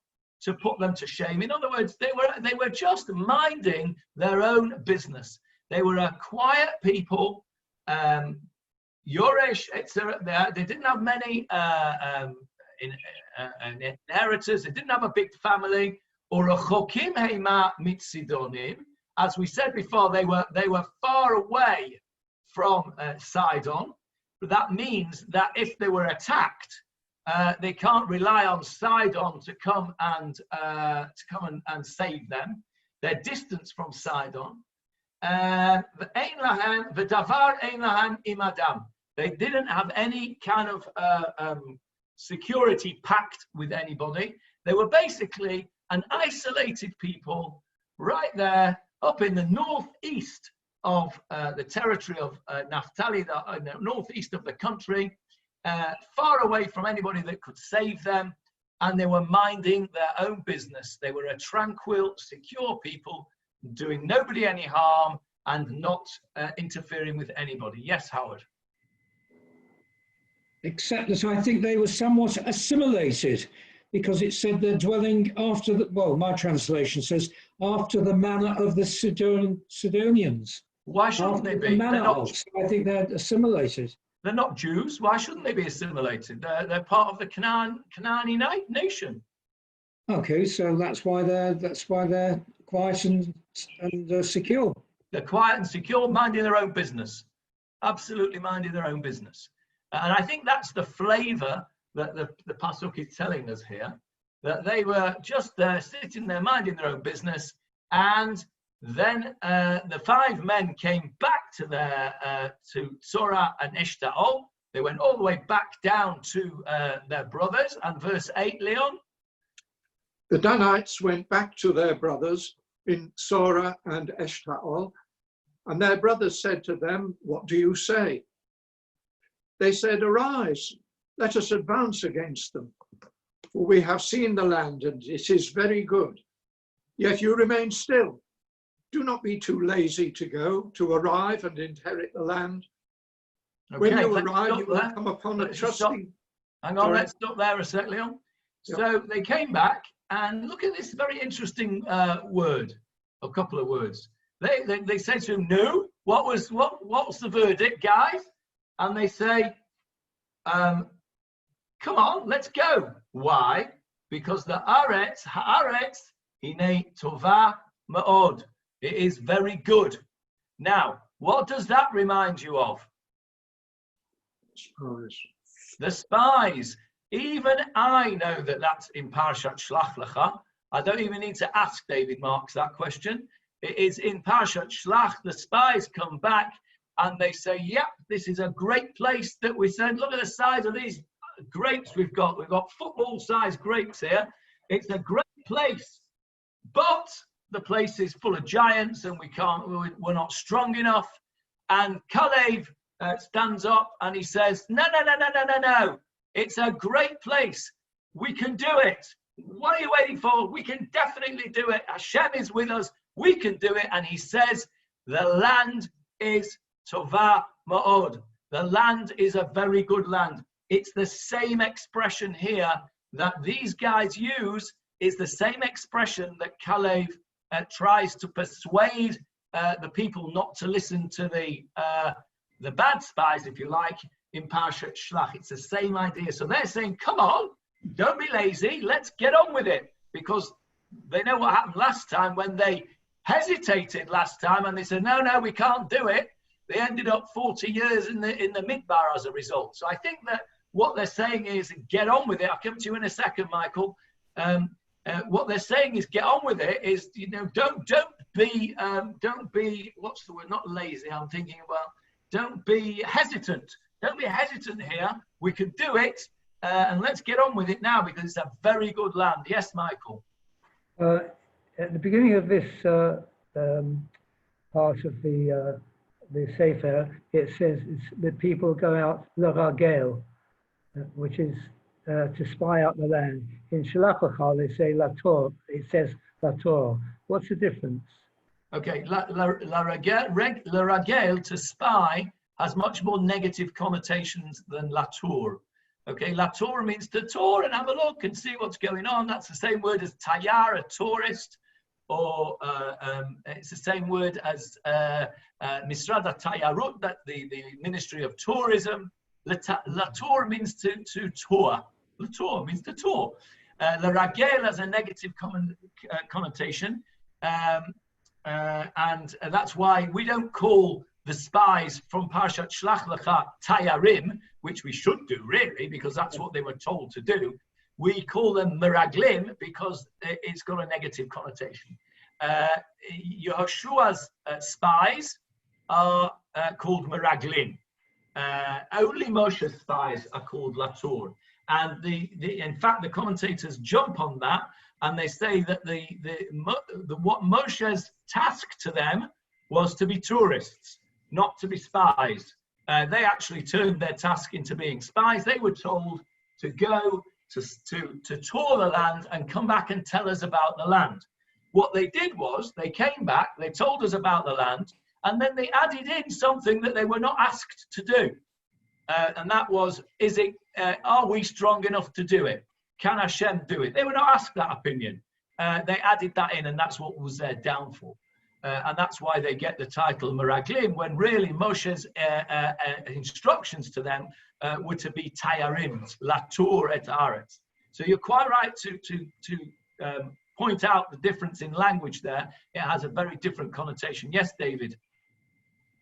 to put them to shame. In other words, they were just minding their own business. They were a quiet people. Yoresh, etc. They didn't have many inheritors. They didn't have a big family. As we said before, they were far away from Sidon. But that means that if they were attacked, they can't rely on Sidon to come and save them. They're distant from Sidon. They didn't have any kind of security pact with anybody. They were basically an isolated people right there up in the northeast of the territory of Naphtali, the northeast of the country, far away from anybody that could save them, and they were minding their own business. They were a tranquil, secure people, doing nobody any harm and not interfering with anybody. Yes, Howard? Except that I think they were somewhat assimilated, because it said they're dwelling after the, well, my translation says, after the manner of the Sidonians. Why shouldn't they be? I think they're assimilated. They're not Jews. Why shouldn't they be assimilated? They're part of the Canaanite nation. Okay, so that's why they're quiet and secure. They're quiet and secure, minding their own business. Absolutely minding their own business. And I think that's the flavour that the Pasuk is telling us here, that they were just sitting there minding their own business, and then the 5 men came back to Torah and Eshtaol. They went all the way back down to their brothers. And verse 8, Leon? The Danites went back to their brothers in Torah and Eshtaol, and their brothers said to them, "What do you say?" They said, "Arise, let us advance against them, for we have seen the land, and it is very good. Yet you remain still. Do not be too lazy to arrive and inherit the land. Okay, when you arrive, you will come upon a trusting..." Hang on, let's stop there a sec, Leon. Yeah. So they came back, and look at this very interesting word, a couple of words. They said to him, "No, what's the verdict, guys?" And they say, "Come on, let's go." Why? Because the haaretz hine tova ma'od. It is very good. Now, what does that remind you of? Spies. The spies. Even I know that that's in Parashat Shlach Lecha. I don't even need to ask David Marks that question. It is in Parashat Shlach. The spies come back and they say, "Yep, this is a great place that we said. Look at the size of these grapes we've got. We've got football-sized grapes here. It's a great place, but the place is full of giants, and we're not strong enough." And Kalev stands up and he says, "No. It's a great place. We can do it. What are you waiting for? We can definitely do it. Hashem is with us. We can do it." And he says, the land is Tova Ma'od. The land is a very good land. It's the same expression here that these guys use, is the same expression that Kalev tries to persuade the people not to listen to the bad spies, if you like, in Parashat Shlach. It's the same idea. So they're saying, "Come on, don't be lazy. Let's get on with it," because they know what happened last time when they hesitated last time and they said, "No, we can't do it." They ended up 40 years in the Midbar as a result. So I think that what they're saying is, get on with it. I'll come to you in a second, Michael. What they're saying is, get on with it. Is, don't be what's the word? Not lazy. I'm thinking about. Don't be hesitant. Don't be hesitant here. We can do it, and let's get on with it now, because it's a very good land. Yes, Michael. At the beginning of this part of the Sefer, it says the people go out l'ragel, which is to spy out the land. In Shalach Lecha, they say lator. It says lator. What's the difference? Okay, l'ragel, to spy, has much more negative connotations than lator. Okay, lator means to tour and have a look and see what's going on. That's the same word as tayar, a tourist, or it's the same word as Misrad HaTayarut, that the Ministry of Tourism. Lator means to tour. Lator means to tour. L'ragel has a negative connotation, and that's why we don't call the spies from Parshat Shlach Lecha Tayarim, which we should do really, because that's what they were told to do. We call them meraglim because it's got a negative connotation. Yehoshua's spies are called meraglim. Only Moshe's spies are called lator. And in fact, the commentators jump on that, and they say that what Moshe's task to them was to be tourists, not to be spies. They actually turned their task into being spies. They were told to go to tour the land and come back and tell us about the land. What they did was they came back, they told us about the land, and then they added in something that they were not asked to do. And that was, are we strong enough to do it? Can Hashem do it? They were not asked that opinion. They added that in, and that's what was their downfall. And that's why they get the title Meraglim, when really Moshe's instructions to them were to be Tayarim, Latur et Aretz. So you're quite right to point out the difference in language there. It has a very different connotation. Yes, David?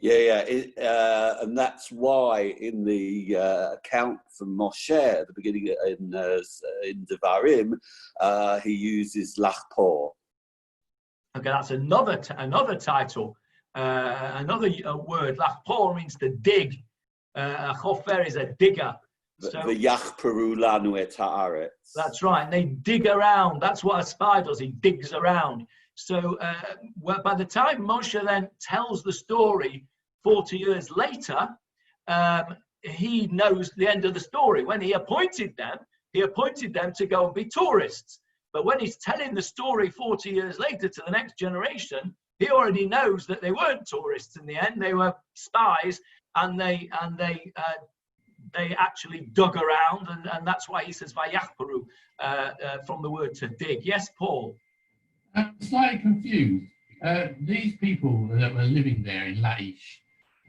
Yeah. And that's why in the account from Moshe at the beginning in Devarim, he uses Lachpor. Okay, that's another title, another word. Lachpor means to dig. Chofer is a digger. So, V'yachperu lanu et haaretz. That's right, and they dig around. That's what a spy does, he digs around. So by the time Moshe then tells the story 40 years later, he knows the end of the story. When he appointed them to go and be tourists. But when he's telling the story 40 years later to the next generation, he already knows that they weren't tourists in the end. They were spies, and they actually dug around, and that's why he says vayachperu from the word to dig. Yes, Paul? I'm slightly confused. These people that were living there in Laish,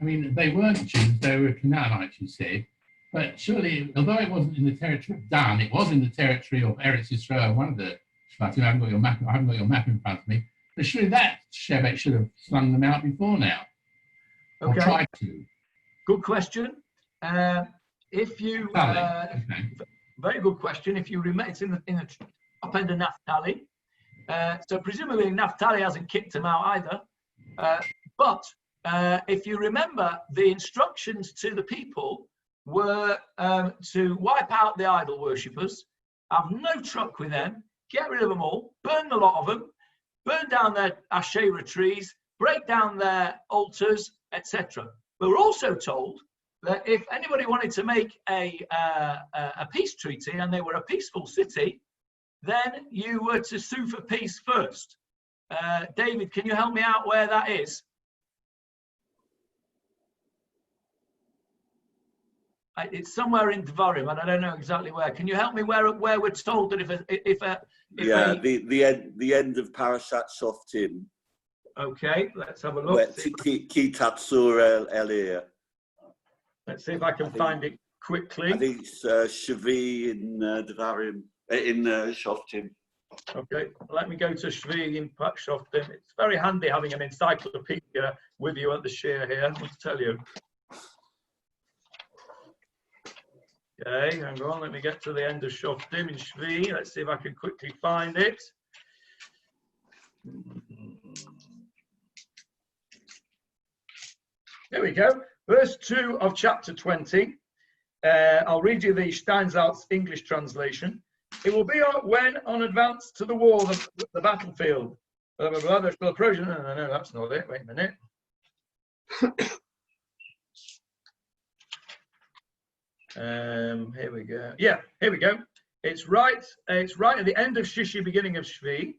I mean, they weren't Jews, they were Canaanites, you said. But surely, although it wasn't in the territory of Dan, it was in the territory of Eretz Yisrael, one of the Shvatim. I haven't got your map in front of me. But surely that Shevet should have slung them out before now. Okay. Or tried to. Good question. If you very good question. If you remember, it's in the top end of Naphtali. So presumably Naphtali hasn't kicked him out either. But if you remember, the instructions to the people were to wipe out the idol worshippers, have no truck with them, get rid of them all, burn a lot of them, burn down their Asherah trees, break down their altars, etc. We were also told that if anybody wanted to make a peace treaty and they were a peaceful city, then you were to sue for peace first. David, can you help me out where that is? It's somewhere in Devarim, and I don't know exactly where. Can you help me where we're told that the end of Parashat Shoftim. Okay, let's have a look. Ki tatsur elir. Let's see if I can find it quickly. I think it's Shvi in Devarim, in Shoftim. Okay, let me go to Shvi in Shoftim. It's very handy having an encyclopedia with you at the share here, I must tell you. Okay, hang on, let me get to the end of Shoftim in Shvi. Let's see if I can quickly find it. Here we go. Verse 2 of chapter 20. I'll read you the Steinsaltz English translation. It will be when on advance to the war, the battlefield, blah, blah, blah, there's still Persian. No, that's not it. Wait a minute. Here we go. Yeah, here we go. It's right at the end of Shishi, beginning of Shvi.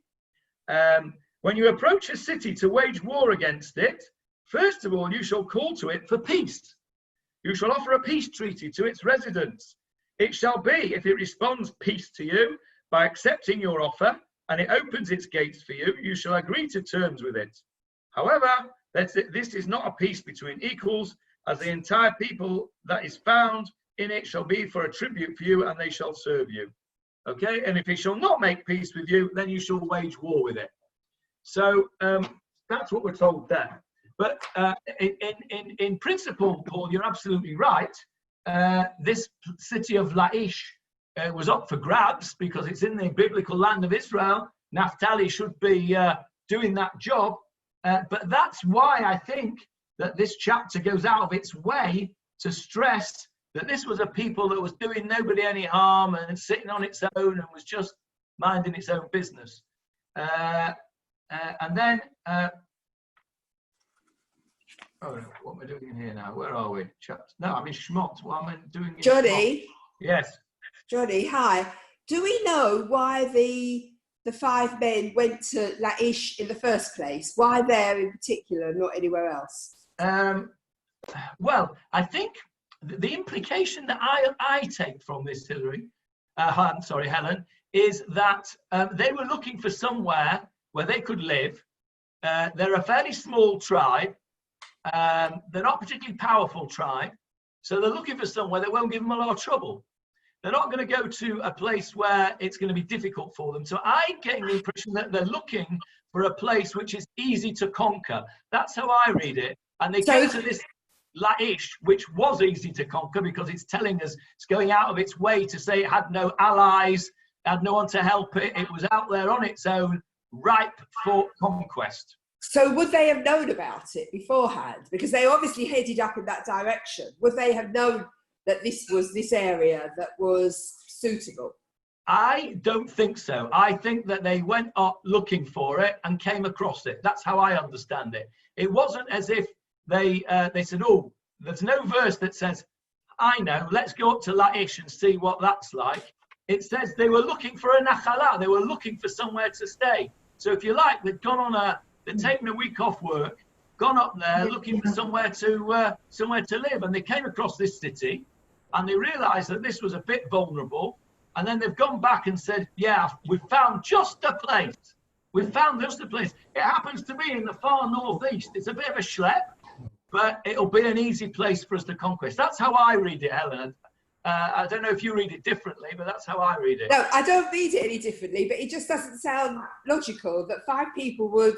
When you approach a city to wage war against it, first of all, you shall call to it for peace. You shall offer a peace treaty to its residents. It shall be, if it responds peace to you by accepting your offer, and it opens its gates for you, you shall agree to terms with it. However, this is not a peace between equals, as the entire people that is found in it shall be for a tribute for you, and they shall serve you. Okay, and if it shall not make peace with you, then you shall wage war with it. So that's what we're told there. But in principle, Paul, you're absolutely right. This city of Laish was up for grabs because it's in the biblical land of Israel. Naphtali should be doing that job. But that's why I think that this chapter goes out of its way to stress that this was a people that was doing nobody any harm and sitting on its own and was just minding its own business. And then, what am I doing in here now? Where are we? No, I'm in Shmot. What am I doing in Johnny? Shmot? Yes. Johnny, hi. Do we know why the 5 men went to Laish in the first place? Why there in particular, not anywhere else? Well, I think the implication that I take from this, Helen, is that they were looking for somewhere where they could live. They're a fairly small tribe. They're not a particularly powerful tribe. So they're looking for somewhere that won't give them a lot of trouble. They're not going to go to a place where it's going to be difficult for them. So I'm getting the impression that they're looking for a place which is easy to conquer. That's how I read it. And they came to this Laish, which was easy to conquer because it's telling us it's going out of its way to say it had no allies, had no one to help it. It was out there on its own, ripe for conquest. So would they have known about it beforehand? Because they obviously headed up in that direction. Would they have known that this was this area that was suitable? I don't think so. I think that they went up looking for it and came across it. That's how I understand it. It wasn't as if they said, oh, there's no verse that says, I know, let's go up to Laish and see what that's like. It says they were looking for a nachala. They were looking for somewhere to stay. So if you like, they'd taken a week off work, gone up there looking for somewhere to live, and they came across this city, and they realised that this was a bit vulnerable, and then they've gone back and said, yeah, we've found just a place. We've found just a place. It happens to be in the far northeast. It's a bit of a schlep, but it'll be an easy place for us to conquest. That's how I read it, Helen. I don't know if you read it differently, but that's how I read it. No, I don't read it any differently, but it just doesn't sound logical that 5 people would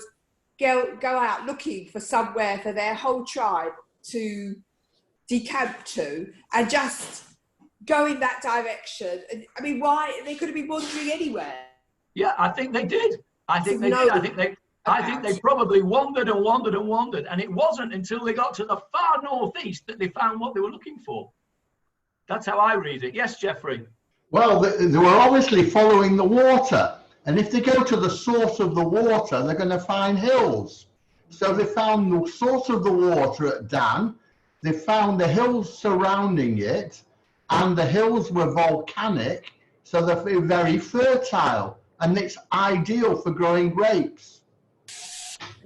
go out looking for somewhere for their whole tribe to decamp to and just go in that direction. I mean, why? They could have been wandering anywhere. Yeah, I think they did. I think they did. I think they probably wandered and wandered and wandered, and it wasn't until they got to the far northeast that they found what they were looking for. That's how I read it. Yes, Jeffrey. Well, they were obviously following the water. And if they go to the source of the water, they're going to find hills. So they found the source of the water at Dan. They found the hills surrounding it. And the hills were volcanic. So they're very fertile. And it's ideal for growing grapes.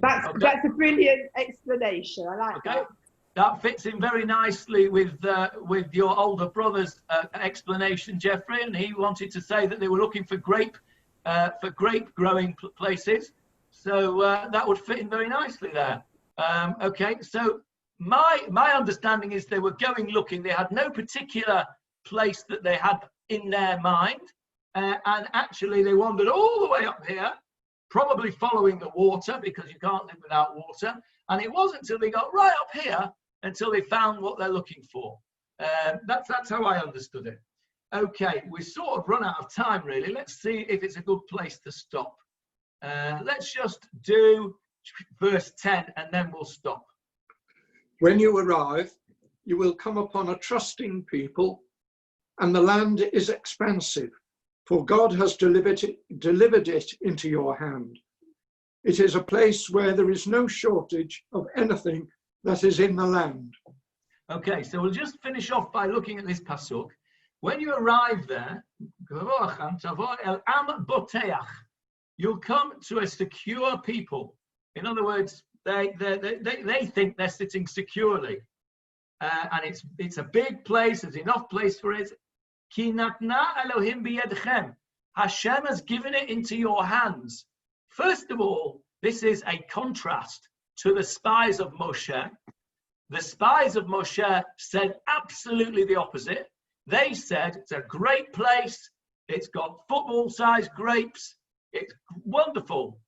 That's a brilliant explanation. I like that. That fits in very nicely with your older brother's explanation, Jeffrey, and he wanted to say that they were looking for grape growing places. So that would fit in very nicely there. Okay, so my understanding is they were going looking. They had no particular place that they had in their mind, and actually they wandered all the way up here, probably following the water because you can't live without water. And it wasn't until they got right up here until they found what they're looking for. That's how I understood it. Okay, we sort of run out of time, really. Let's see if it's a good place to stop. Let's just do verse 10 and then we'll stop. When you arrive, you will come upon a trusting people, and the land is expansive, for God has delivered it into your hand. It is a place where there is no shortage of anything that is in the land. Okay, so we'll just finish off by looking at this pasuk. When you arrive there, you'll come to a secure people. In other words, they think they're sitting securely. And it's a big place, there's enough place for it. Ki natna Elohim biyedchem. Hashem has given it into your hands. First of all, this is a contrast to the spies of Moshe. The spies of Moshe said absolutely the opposite. They said it's a great place, it's got football-sized grapes, it's wonderful,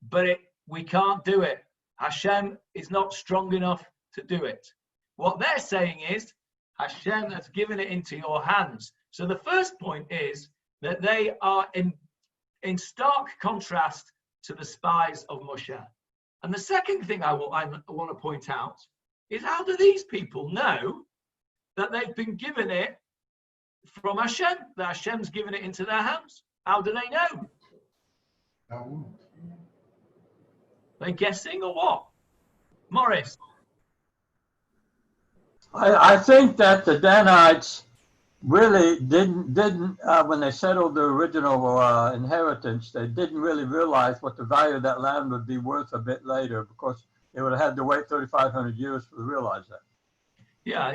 but we can't do it. Hashem is not strong enough to do it. What they're saying is, Hashem has given it into your hands. So the first point is that they are in stark contrast to the spies of Moshe. And the second thing I want to point out is, how do these people know that they've been given it from Hashem, that Hashem's given it into their hands? How do they know? They guessing or what? Morris? I think that the Danites really didn't when they settled the original inheritance, they didn't really realize what the value of that land would be worth a bit later, because they would have had to wait 3,500 years to realize that. Yeah,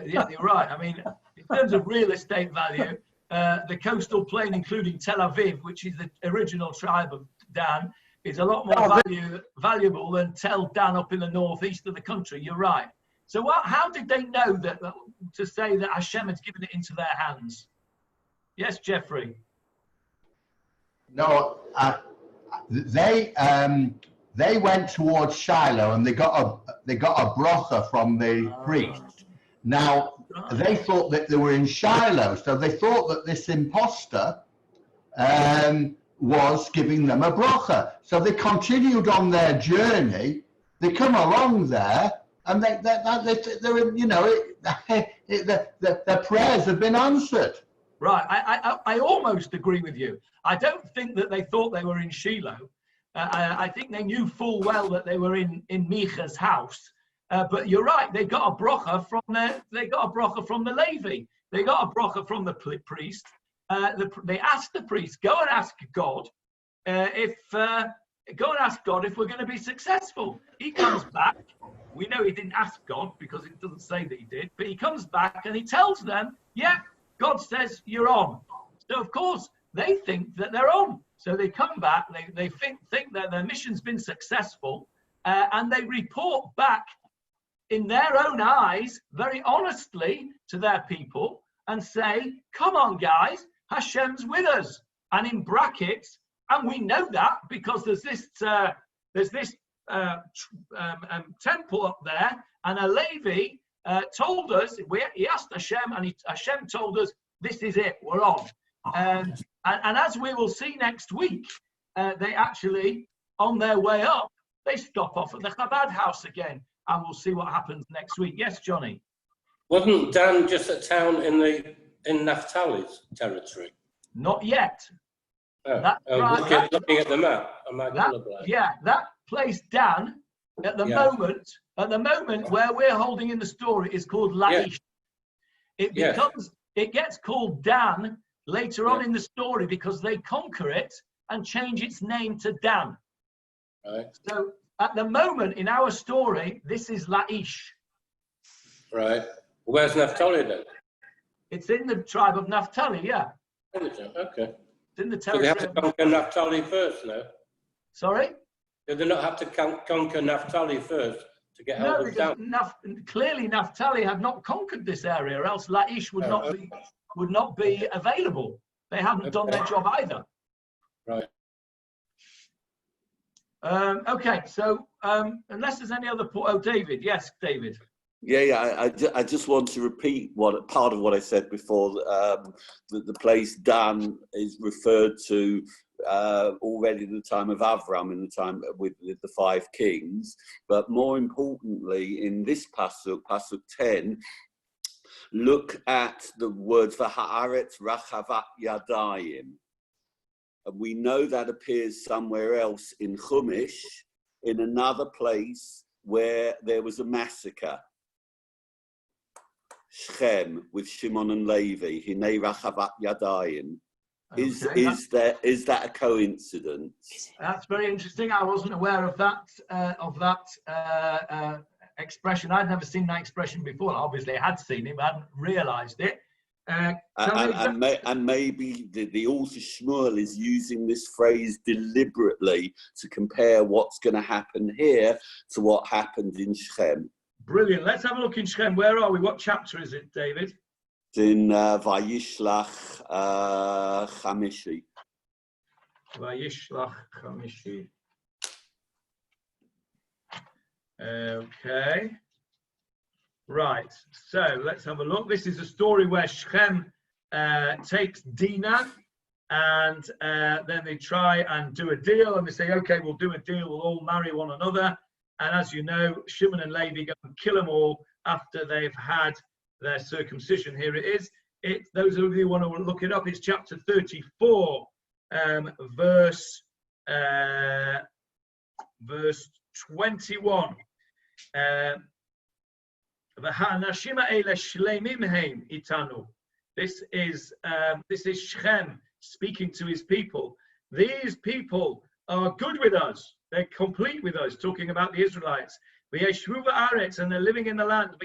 you're right. I mean, in terms of real estate value, the coastal plain, including Tel Aviv, which is the original tribe of Dan, is a lot more valuable than Tel Dan up in the northeast of the country. You're right. So how did they know that to say that Hashem has given it into their hands? Yes, Jeffrey. No, they went towards Shiloh and they got a bracha from the priest. Now they thought that they were in Shiloh, so they thought that this imposter was giving them a bracha. So they continued on their journey. They come along there, and they're you know, their prayers have been answered. Right, I almost agree with you. I don't think that they thought they were in Shiloh. I think they knew full well that they were in Micha's house. But you're right, they got a bracha from the Levi. They got a bracha from the priest. They asked the priest, go and ask God if we're going to be successful. He comes back. We know he didn't ask God because it doesn't say that he did, but he comes back and he tells them, yeah, God says you're on. So of course they think that they're on. So they come back, they think that their mission's been successful, and they report back in their own eyes, very honestly, to their people and say, come on guys, Hashem's with us. And in brackets, and we know that because there's this temple up there, and a Levi told us, he asked Hashem, and Hashem told us, this is it, we're on. And as we will see next week, they actually, on their way up, they stop off at the Chabad house again, and we'll see what happens next week. Yes, Johnny? Wasn't Dan just a town in Naphtali's territory? Not yet. Looking at the map, am I colorblind? Yeah, that place Dan, at the moment where we're holding in the story, is called Laish. It gets called Dan later on in the story because they conquer it and change its name to Dan. Right. So at the moment in our story, this is Laish. Right. Where's Naphtali then? It's in the tribe of Naphtali, yeah. Okay. It's in the So they have to conquer Naphtali first now? Sorry? Did they not have to conquer Naphtali first to get hold of Dan? Clearly Naphtali had not conquered this area, or else Laish would not be available. They haven't done their job either. Right. Okay, so unless there's any other point, David. Yes, David. Yeah. I just want to repeat part of what I said before. The place Dan is referred to already in the time of Avram, in the time with the 5 kings. But more importantly, in this pasuk 10, look at the word for haaretz rachavat yadayim. And we know that appears somewhere else in Chumash, in another place where there was a massacre. Shechem with Shimon and Levi, Hinei Rachavat Yadayim. Is that a coincidence? That's very interesting. I wasn't aware of that expression. I'd never seen that expression before. Obviously, I had seen it, but I hadn't realised it. And maybe the author Shmuel is using this phrase deliberately to compare what's going to happen here to what happened in Shechem. Brilliant. Let's have a look in Shechem. Where are we? What chapter is it, David? It's in Vayishlach Chamishi. Vayishlach Chamishi. Okay. Right. So let's have a look. This is a story where Shechem takes Dinah, and then they try and do a deal, and they say, okay, we'll do a deal. We'll all marry one another. And as you know, Shimon and Levi go and kill them all after they've had their circumcision. Here it is. Those of you who want to look it up, it's chapter 34, verse 21. This is Shechem speaking to his people. These people are good with us. They're complete with us, talking about the Israelites. And they're living in the land.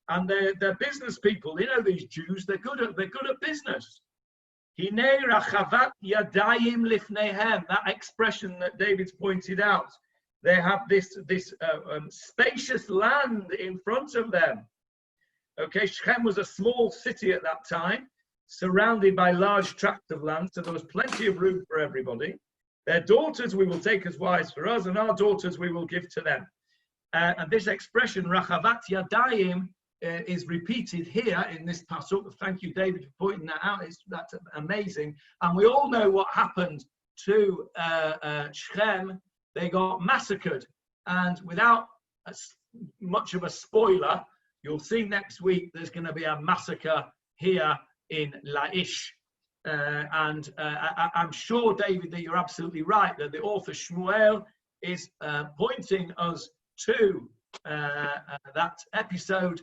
And they're business people. You know these Jews. They're good at business. That expression that David's pointed out. They have this spacious land in front of them. Okay, Shechem was a small city at that time, surrounded by large tracts of land, so there was plenty of room for everybody. Their daughters we will take as wives for us, and our daughters we will give to them. And this expression, Rachavat Yadayim, is repeated here in this pasuk. Thank you, David, for pointing that out. That's amazing. And we all know what happened to Shechem. They got massacred. And without much of a spoiler, you'll see next week there's going to be a massacre here in Laish. I'm sure, David, that you're absolutely right, that the author Shmuel is pointing us to that episode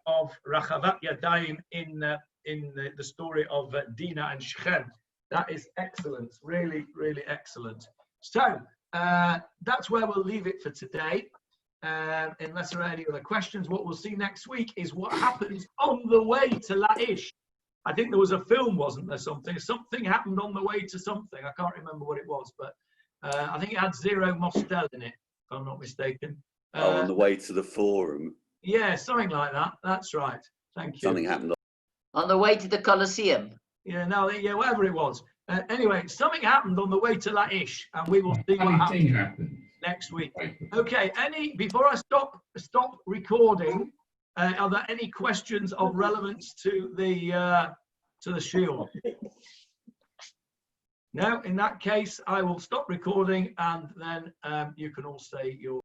of Rachavat Yadayim in the story of Dinah and Shechem. That is excellent, really, really excellent. So that's where we'll leave it for today. Unless there are any other questions, what we'll see next week is what happens on the way to Laish. I think there was a film, wasn't there? Something happened on the way to something. I can't remember what it was, but I think it had Zero Mostel in it, if I'm not mistaken. On the way to the forum. Yeah, something like that. That's right. Thank you. Something happened on the way to the Colosseum. Yeah, whatever it was. Anyway, something happened on the way to Laish, and we will see what happens next week. Okay. Before I stop recording, are there any questions of relevance to the shield? No. In that case, I will stop recording, and then you can all say your.